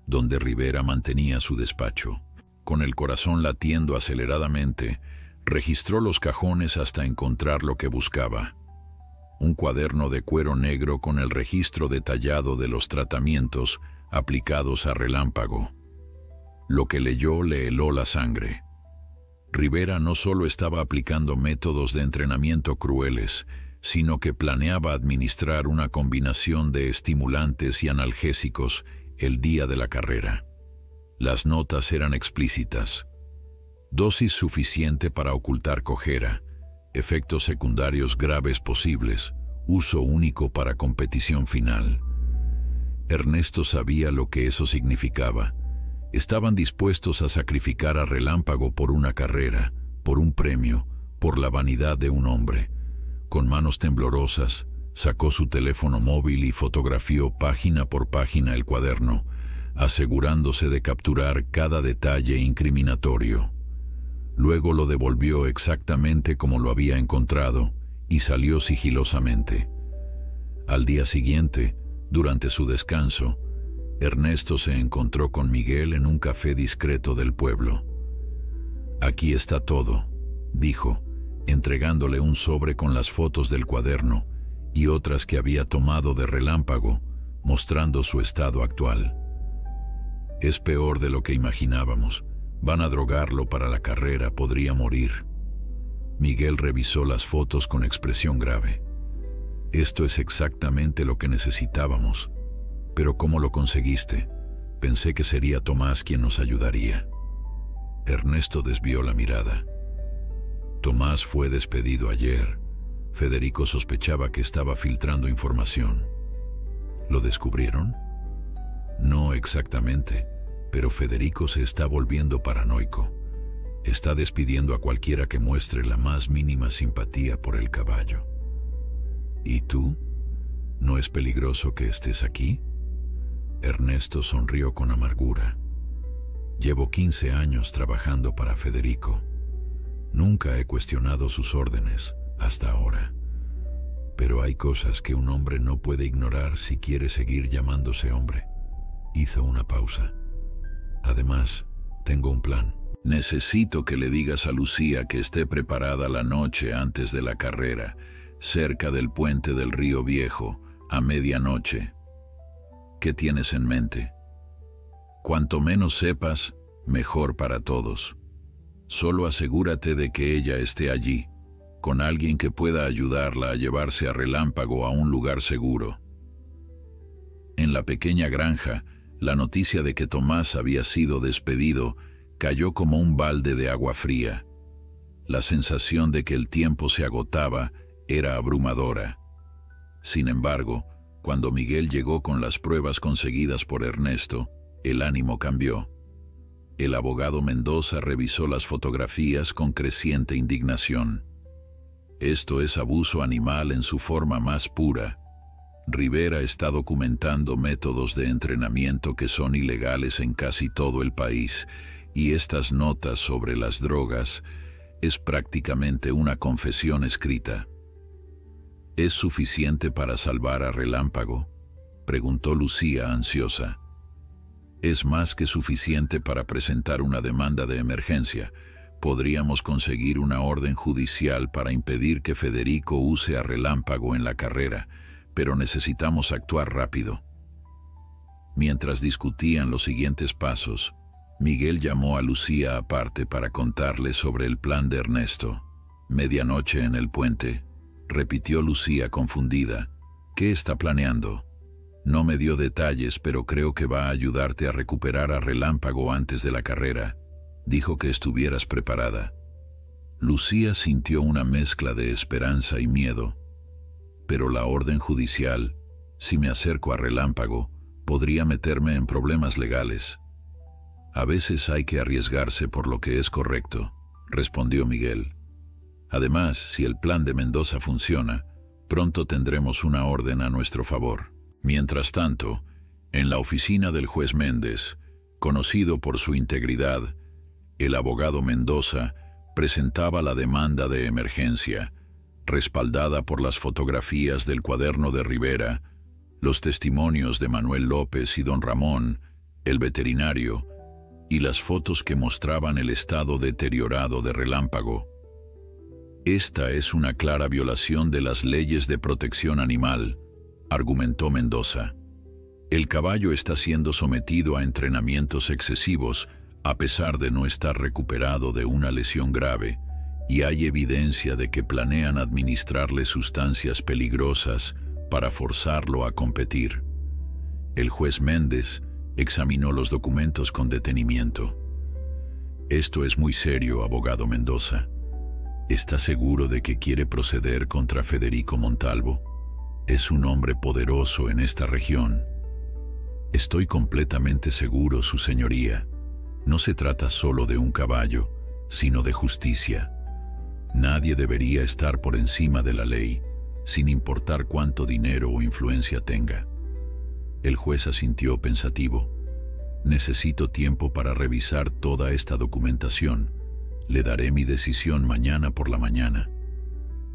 donde Rivera mantenía su despacho. Con el corazón latiendo aceleradamente, registró los cajones hasta encontrar lo que buscaba. Un cuaderno de cuero negro con el registro detallado de los tratamientos aplicados a Relámpago. Lo que leyó le heló la sangre. Rivera no solo estaba aplicando métodos de entrenamiento crueles, sino que planeaba administrar una combinación de estimulantes y analgésicos el día de la carrera. Las notas eran explícitas. Dosis suficiente para ocultar cojera, efectos secundarios graves posibles, uso único para competición final. Ernesto sabía lo que eso significaba. Estaban dispuestos a sacrificar a Relámpago por una carrera, por un premio, por la vanidad de un hombre. Con manos temblorosas, sacó su teléfono móvil y fotografió página por página el cuaderno, asegurándose de capturar cada detalle incriminatorio. Luego lo devolvió exactamente como lo había encontrado y salió sigilosamente. Al día siguiente, durante su descanso, Ernesto se encontró con Miguel en un café discreto del pueblo. «Aquí está todo», dijo, entregándole un sobre con las fotos del cuaderno y otras que había tomado de Relámpago, mostrando su estado actual. «Es peor de lo que imaginábamos. Van a drogarlo para la carrera, podría morir». Miguel revisó las fotos con expresión grave. «Esto es exactamente lo que necesitábamos. Pero ¿cómo lo conseguiste? Pensé que sería Tomás quien nos ayudaría». Ernesto desvió la mirada. «Tomás fue despedido ayer. Federico sospechaba que estaba filtrando información». «¿Lo descubrieron?» «No exactamente, pero Federico se está volviendo paranoico. Está despidiendo a cualquiera que muestre la más mínima simpatía por el caballo». «¿Y tú? ¿No es peligroso que estés aquí?» Ernesto sonrió con amargura. «Llevo 15 años trabajando para Federico. Nunca he cuestionado sus órdenes, hasta ahora. Pero hay cosas que un hombre no puede ignorar si quiere seguir llamándose hombre». Hizo una pausa. «Además, tengo un plan». «Necesito que le digas a Lucía que esté preparada la noche antes de la carrera, cerca del puente del Río Viejo, a medianoche». «¿Qué tienes en mente?» «Cuanto menos sepas, mejor para todos. Solo asegúrate de que ella esté allí, con alguien que pueda ayudarla a llevarse a Relámpago a un lugar seguro». En la pequeña granja, la noticia de que Tomás había sido despedido cayó como un balde de agua fría. La sensación de que el tiempo se agotaba era abrumadora. Sin embargo, cuando Miguel llegó con las pruebas conseguidas por Ernesto, el ánimo cambió. El abogado Mendoza revisó las fotografías con creciente indignación. «Esto es abuso animal en su forma más pura. Rivera está documentando métodos de entrenamiento que son ilegales en casi todo el país, y estas notas sobre las drogas es prácticamente una confesión escrita». «¿Es suficiente para salvar a Relámpago?», preguntó Lucía ansiosa. «Es más que suficiente para presentar una demanda de emergencia. Podríamos conseguir una orden judicial para impedir que Federico use a Relámpago en la carrera, pero necesitamos actuar rápido». Mientras discutían los siguientes pasos, Miguel llamó a Lucía aparte para contarle sobre el plan de Ernesto. «Medianoche en el puente», repitió Lucía confundida. «¿Qué está planeando?» «No me dio detalles, pero creo que va a ayudarte a recuperar a Relámpago antes de la carrera. Dijo que estuvieras preparada». Lucía sintió una mezcla de esperanza y miedo. «Pero la orden judicial, si me acerco a Relámpago, podría meterme en problemas legales». «A veces hay que arriesgarse por lo que es correcto», respondió Miguel. «Además, si el plan de Mendoza funciona, pronto tendremos una orden a nuestro favor». Mientras tanto, en la oficina del juez Méndez, conocido por su integridad, el abogado Mendoza presentaba la demanda de emergencia, respaldada por las fotografías del cuaderno de Rivera, los testimonios de Manuel López y don Ramón, el veterinario, y las fotos que mostraban el estado deteriorado de Relámpago. «Esta es una clara violación de las leyes de protección animal», argumentó Mendoza. «El caballo está siendo sometido a entrenamientos excesivos a pesar de no estar recuperado de una lesión grave, y hay evidencia de que planean administrarle sustancias peligrosas para forzarlo a competir». El juez Méndez examinó los documentos con detenimiento. «Esto es muy serio, abogado Mendoza. ¿Está seguro de que quiere proceder contra Federico Montalvo? Es un hombre poderoso en esta región. Estoy completamente seguro, su señoría. No se trata solo de un caballo, sino de justicia. Nadie debería estar por encima de la ley, sin importar cuánto dinero o influencia tenga. El juez asintió pensativo. Necesito tiempo para revisar toda esta documentación. Le daré mi decisión mañana por la mañana.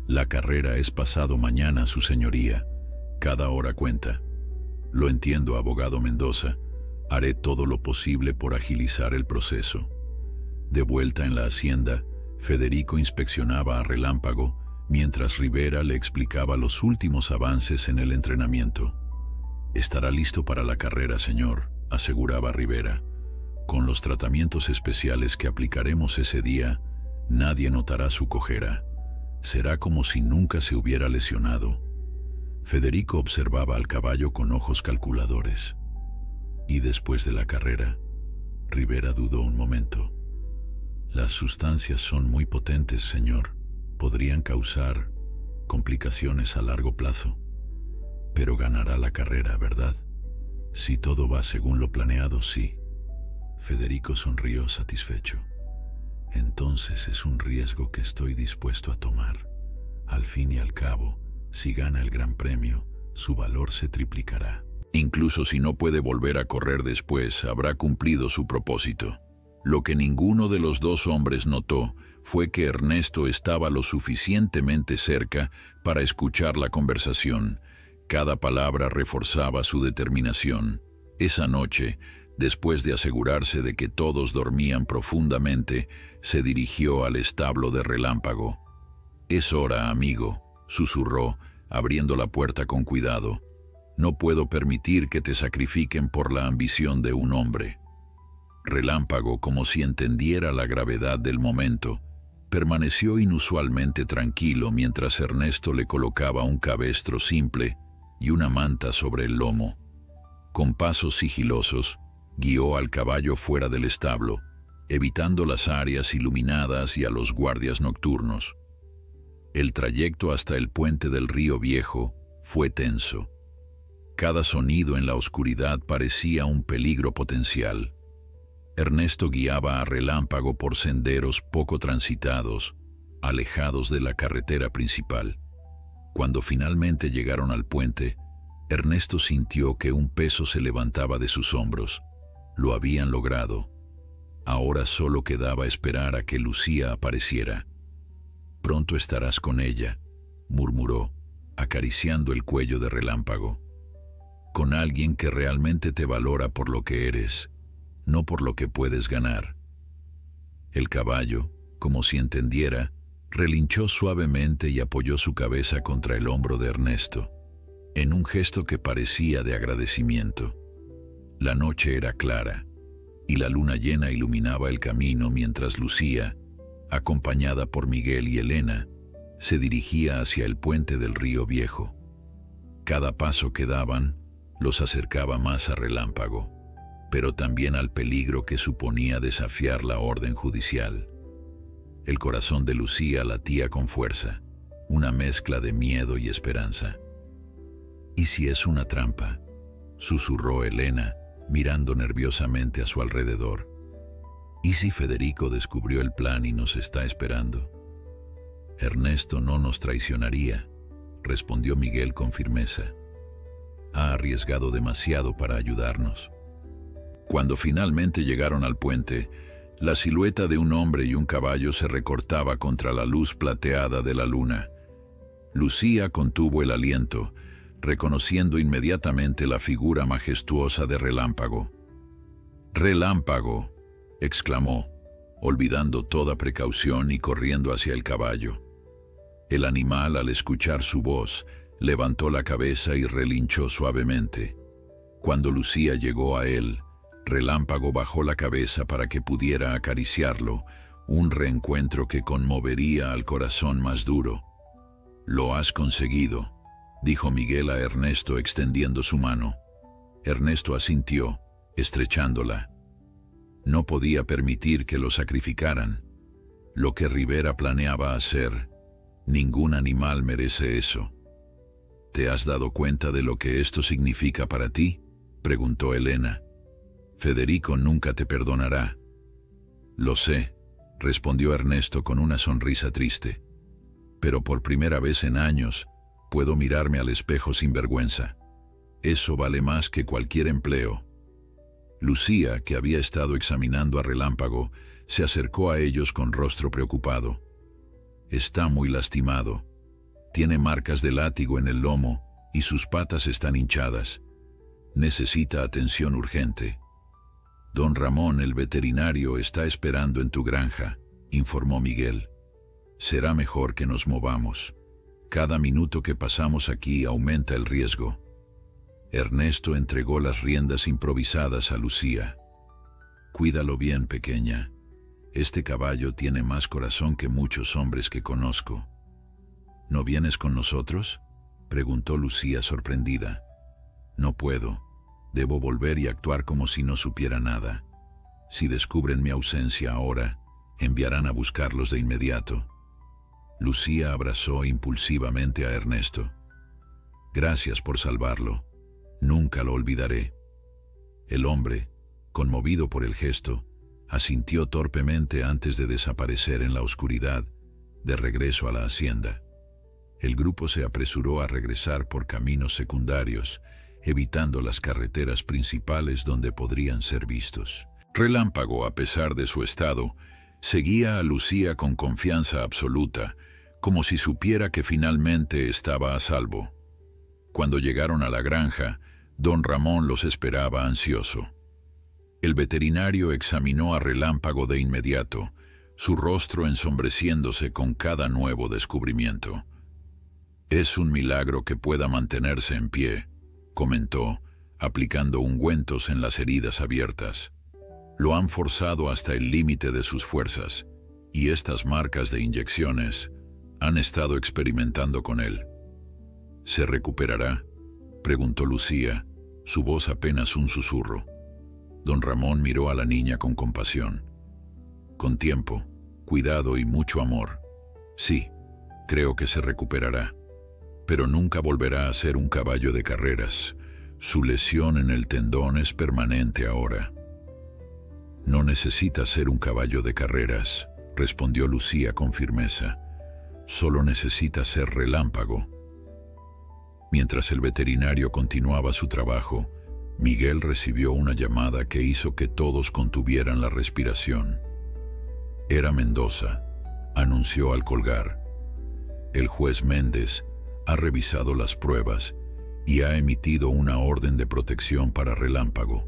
La carrera es pasado mañana, su señoría. Cada hora cuenta. Lo entiendo, abogado Mendoza. Haré todo lo posible por agilizar el proceso. De vuelta en la hacienda, Federico inspeccionaba a Relámpago, mientras Rivera le explicaba los últimos avances en el entrenamiento. «Estará listo para la carrera, señor», aseguraba Rivera. «Con los tratamientos especiales que aplicaremos ese día, nadie notará su cojera. Será como si nunca se hubiera lesionado». Federico observaba al caballo con ojos calculadores. «¿Y después de la carrera?». Rivera dudó un momento. «Las sustancias son muy potentes, señor. Podrían causar complicaciones a largo plazo. Pero ganará la carrera, ¿verdad?». «Si todo va según lo planeado, sí». Federico sonrió satisfecho. «Entonces es un riesgo que estoy dispuesto a tomar. Al fin y al cabo, si gana el Gran Premio, su valor se triplicará. Incluso si no puede volver a correr después, habrá cumplido su propósito». Lo que ninguno de los dos hombres notó fue que Ernesto estaba lo suficientemente cerca para escuchar la conversación. Cada palabra reforzaba su determinación. Esa noche, después de asegurarse de que todos dormían profundamente, se dirigió al establo de Relámpago. «Es hora, amigo», susurró, abriendo la puerta con cuidado. «No puedo permitir que te sacrifiquen por la ambición de un hombre». Relámpago, como si entendiera la gravedad del momento, permaneció inusualmente tranquilo mientras Ernesto le colocaba un cabestro simple y una manta sobre el lomo. Con pasos sigilosos, guió al caballo fuera del establo, evitando las áreas iluminadas y a los guardias nocturnos. El trayecto hasta el puente del Río Viejo fue tenso. Cada sonido en la oscuridad parecía un peligro potencial. Ernesto guiaba a Relámpago por senderos poco transitados, alejados de la carretera principal. Cuando finalmente llegaron al puente, Ernesto sintió que un peso se levantaba de sus hombros. Lo habían logrado. Ahora solo quedaba esperar a que Lucía apareciera. «Pronto estarás con ella», murmuró, acariciando el cuello de Relámpago. «Con alguien que realmente te valora por lo que eres, no por lo que puedes ganar». El caballo, como si entendiera, relinchó suavemente y apoyó su cabeza contra el hombro de Ernesto, en un gesto que parecía de agradecimiento. La noche era clara, y la luna llena iluminaba el camino mientras Lucía, acompañada por Miguel y Elena, se dirigía hacia el puente del Río Viejo. Cada paso que daban los acercaba más a Relámpago, pero también al peligro que suponía desafiar la orden judicial. El corazón de Lucía latía con fuerza, una mezcla de miedo y esperanza. «¿Y si es una trampa?», susurró Elena, mirando nerviosamente a su alrededor. «¿Y si Federico descubrió el plan y nos está esperando?». «Ernesto no nos traicionaría», respondió Miguel con firmeza. «Ha arriesgado demasiado para ayudarnos». Cuando finalmente llegaron al puente, la silueta de un hombre y un caballo se recortaba contra la luz plateada de la luna. Lucía contuvo el aliento, reconociendo inmediatamente la figura majestuosa de Relámpago. «Relámpago», exclamó, olvidando toda precaución y corriendo hacia el caballo. El animal, al escuchar su voz, levantó la cabeza y relinchó suavemente. Cuando Lucía llegó a él, Relámpago bajó la cabeza para que pudiera acariciarlo, un reencuentro que conmovería al corazón más duro. «Lo has conseguido», dijo Miguel a Ernesto extendiendo su mano. Ernesto asintió, estrechándola. No podía permitir que lo sacrificaran. lo que Rivera planeaba hacer. Ningún animal merece eso. ¿Te has dado cuenta de lo que esto significa para ti?, preguntó Elena. Federico nunca te perdonará. Lo sé, respondió Ernesto con una sonrisa triste. Pero por primera vez en años, puedo mirarme al espejo sin vergüenza. Eso vale más que cualquier empleo. Lucía, que había estado examinando a Relámpago, se acercó a ellos con rostro preocupado. Está muy lastimado. Tiene marcas de látigo en el lomo y sus patas están hinchadas. Necesita atención urgente. Don Ramón, el veterinario, está esperando en tu granja, informó Miguel. Será mejor que nos movamos. Cada minuto que pasamos aquí aumenta el riesgo. Ernesto entregó las riendas improvisadas a Lucía. Cuídalo bien, pequeña. Este caballo tiene más corazón que muchos hombres que conozco. ¿No vienes con nosotros?, preguntó Lucía sorprendida. No puedo. Debo volver y actuar como si no supiera nada. Si descubren mi ausencia ahora, enviarán a buscarlos de inmediato. Lucía abrazó impulsivamente a Ernesto. Gracias por salvarlo. Nunca lo olvidaré. El hombre, conmovido por el gesto, asintió torpemente antes de desaparecer en la oscuridad, de regreso a la hacienda. El grupo se apresuró a regresar por caminos secundarios, evitando las carreteras principales donde podrían ser vistos. Relámpago, a pesar de su estado, seguía a Lucía con confianza absoluta, como si supiera que finalmente estaba a salvo. Cuando llegaron a la granja, don Ramón los esperaba ansioso. El veterinario examinó a Relámpago de inmediato, su rostro ensombreciéndose con cada nuevo descubrimiento. «Es un milagro que pueda mantenerse en pie», comentó, aplicando ungüentos en las heridas abiertas. «Lo han forzado hasta el límite de sus fuerzas, y estas marcas de inyecciones han estado experimentando con él». «¿Se recuperará?», preguntó Lucía, su voz apenas un susurro. Don Ramón miró a la niña con compasión. «Con tiempo, cuidado y mucho amor. Sí, creo que se recuperará. Pero nunca volverá a ser un caballo de carreras. Su lesión en el tendón es permanente ahora». «No necesita ser un caballo de carreras», respondió Lucía con firmeza. «Solo necesita ser Relámpago». Mientras el veterinario continuaba su trabajo, Miguel recibió una llamada que hizo que todos contuvieran la respiración. «Era Mendoza», anunció al colgar. «El juez Méndez ha revisado las pruebas y ha emitido una orden de protección para Relámpago.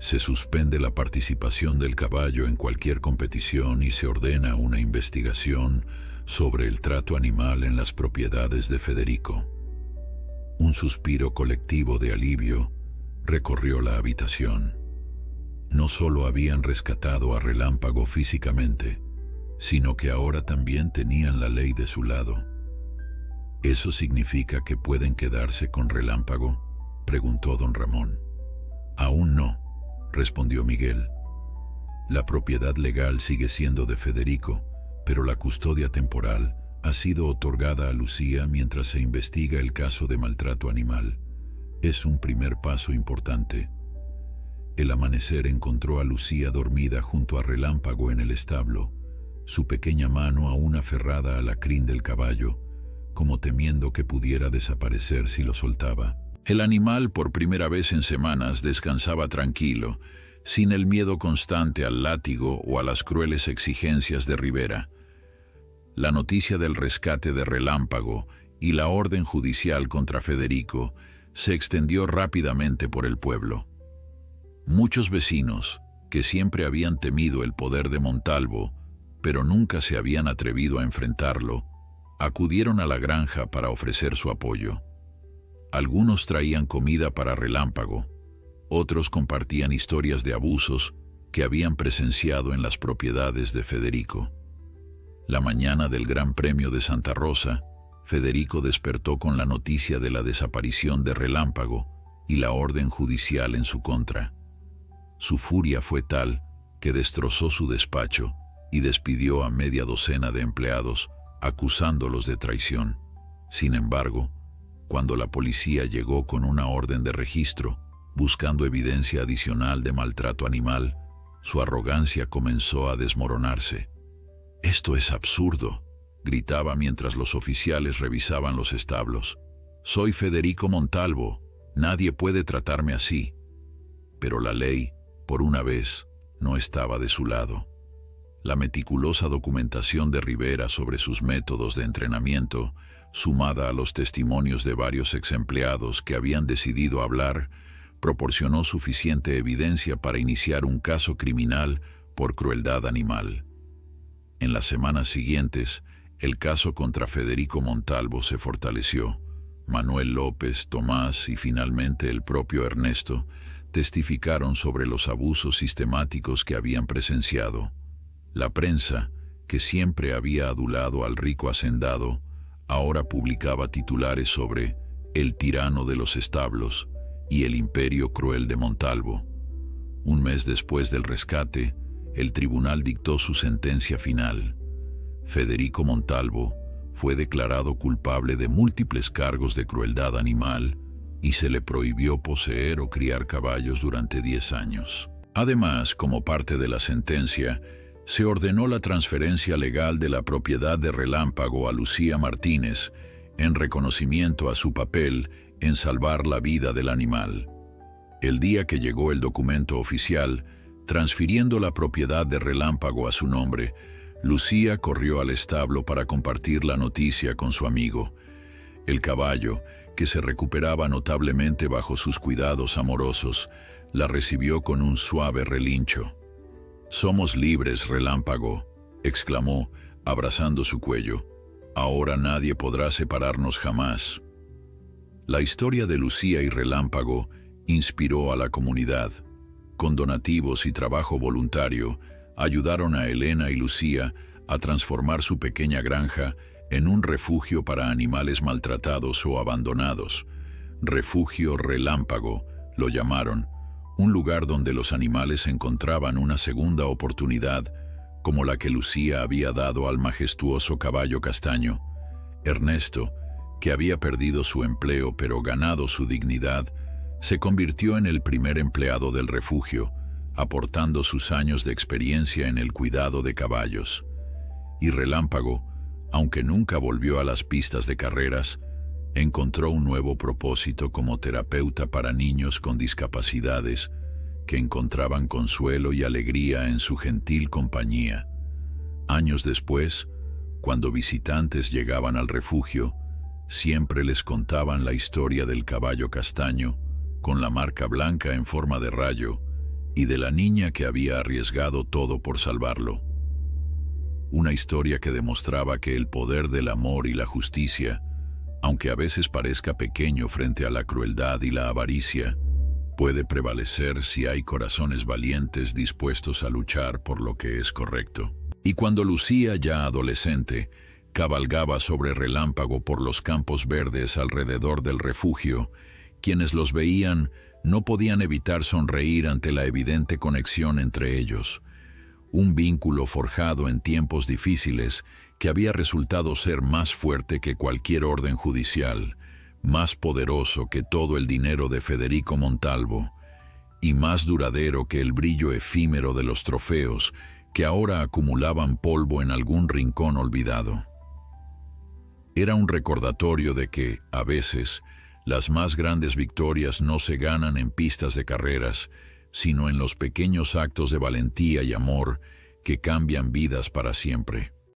Se suspende la participación del caballo en cualquier competición y se ordena una investigación sobre el trato animal en las propiedades de Federico». Un suspiro colectivo de alivio recorrió la habitación. No solo habían rescatado a Relámpago físicamente, sino que ahora también tenían la ley de su lado. ¿Eso significa que pueden quedarse con Relámpago?, preguntó don Ramón. «Aún no», respondió Miguel. «La propiedad legal sigue siendo de Federico, pero la custodia temporal ha sido otorgada a Lucía mientras se investiga el caso de maltrato animal. Es un primer paso importante». El amanecer encontró a Lucía dormida junto a Relámpago en el establo, su pequeña mano aún aferrada a la crin del caballo, como temiendo que pudiera desaparecer si lo soltaba. El animal, por primera vez en semanas, descansaba tranquilo, sin el miedo constante al látigo o a las crueles exigencias de Rivera. La noticia del rescate de Relámpago y la orden judicial contra Federico se extendió rápidamente por el pueblo. Muchos vecinos, que siempre habían temido el poder de Montalvo, pero nunca se habían atrevido a enfrentarlo, acudieron a la granja para ofrecer su apoyo. Algunos traían comida para Relámpago, otros compartían historias de abusos que habían presenciado en las propiedades de Federico. La mañana del Gran Premio de Santa Rosa, Federico despertó con la noticia de la desaparición de Relámpago y la orden judicial en su contra. Su furia fue tal que destrozó su despacho y despidió a media docena de empleados, acusándolos de traición. Sin embargo, cuando la policía llegó con una orden de registro, buscando evidencia adicional de maltrato animal, su arrogancia comenzó a desmoronarse. «Esto es absurdo», gritaba mientras los oficiales revisaban los establos. «Soy Federico Montalvo, nadie puede tratarme así». Pero la ley, por una vez, no estaba de su lado. La meticulosa documentación de Rivera sobre sus métodos de entrenamiento, sumada a los testimonios de varios exempleados que habían decidido hablar, proporcionó suficiente evidencia para iniciar un caso criminal por crueldad animal. En las semanas siguientes, el caso contra Federico Montalvo se fortaleció. Manuel López, Tomás y finalmente el propio Ernesto testificaron sobre los abusos sistemáticos que habían presenciado. La prensa, que siempre había adulado al rico hacendado, ahora publicaba titulares sobre «El tirano de los establos» y «El imperio cruel de Montalvo». Un mes después del rescate, el tribunal dictó su sentencia final. Federico Montalvo fue declarado culpable de múltiples cargos de crueldad animal y se le prohibió poseer o criar caballos durante 10 años. Además, como parte de la sentencia, se ordenó la transferencia legal de la propiedad de Relámpago a Lucía Martínez, en reconocimiento a su papel en salvar la vida del animal. El día que llegó el documento oficial, transfiriendo la propiedad de Relámpago a su nombre, Lucía corrió al establo para compartir la noticia con su amigo. El caballo, que se recuperaba notablemente bajo sus cuidados amorosos, la recibió con un suave relincho. «Somos libres, Relámpago», exclamó, abrazando su cuello. «Ahora nadie podrá separarnos jamás». La historia de Lucía y Relámpago inspiró a la comunidad. Con donativos y trabajo voluntario, ayudaron a Elena y Lucía a transformar su pequeña granja en un refugio para animales maltratados o abandonados. Refugio Relámpago, lo llamaron, un lugar donde los animales encontraban una segunda oportunidad, como la que Lucía había dado al majestuoso caballo castaño. Ernesto, que había perdido su empleo pero ganado su dignidad, se convirtió en el primer empleado del refugio, aportando sus años de experiencia en el cuidado de caballos. Y Relámpago, aunque nunca volvió a las pistas de carreras, encontró un nuevo propósito como terapeuta para niños con discapacidades que encontraban consuelo y alegría en su gentil compañía. Años después, cuando visitantes llegaban al refugio, siempre les contaban la historia del caballo castaño, con la marca blanca en forma de rayo, y de la niña que había arriesgado todo por salvarlo. Una historia que demostraba que el poder del amor y la justicia, aunque a veces parezca pequeño frente a la crueldad y la avaricia, puede prevalecer si hay corazones valientes dispuestos a luchar por lo que es correcto. Y cuando Lucía, ya adolescente, cabalgaba sobre Relámpago por los campos verdes alrededor del refugio, quienes los veían no podían evitar sonreír ante la evidente conexión entre ellos. Un vínculo forjado en tiempos difíciles que había resultado ser más fuerte que cualquier orden judicial, más poderoso que todo el dinero de Federico Montalvo, y más duradero que el brillo efímero de los trofeos que ahora acumulaban polvo en algún rincón olvidado. Era un recordatorio de que, a veces, las más grandes victorias no se ganan en pistas de carreras, sino en los pequeños actos de valentía y amor que cambian vidas para siempre.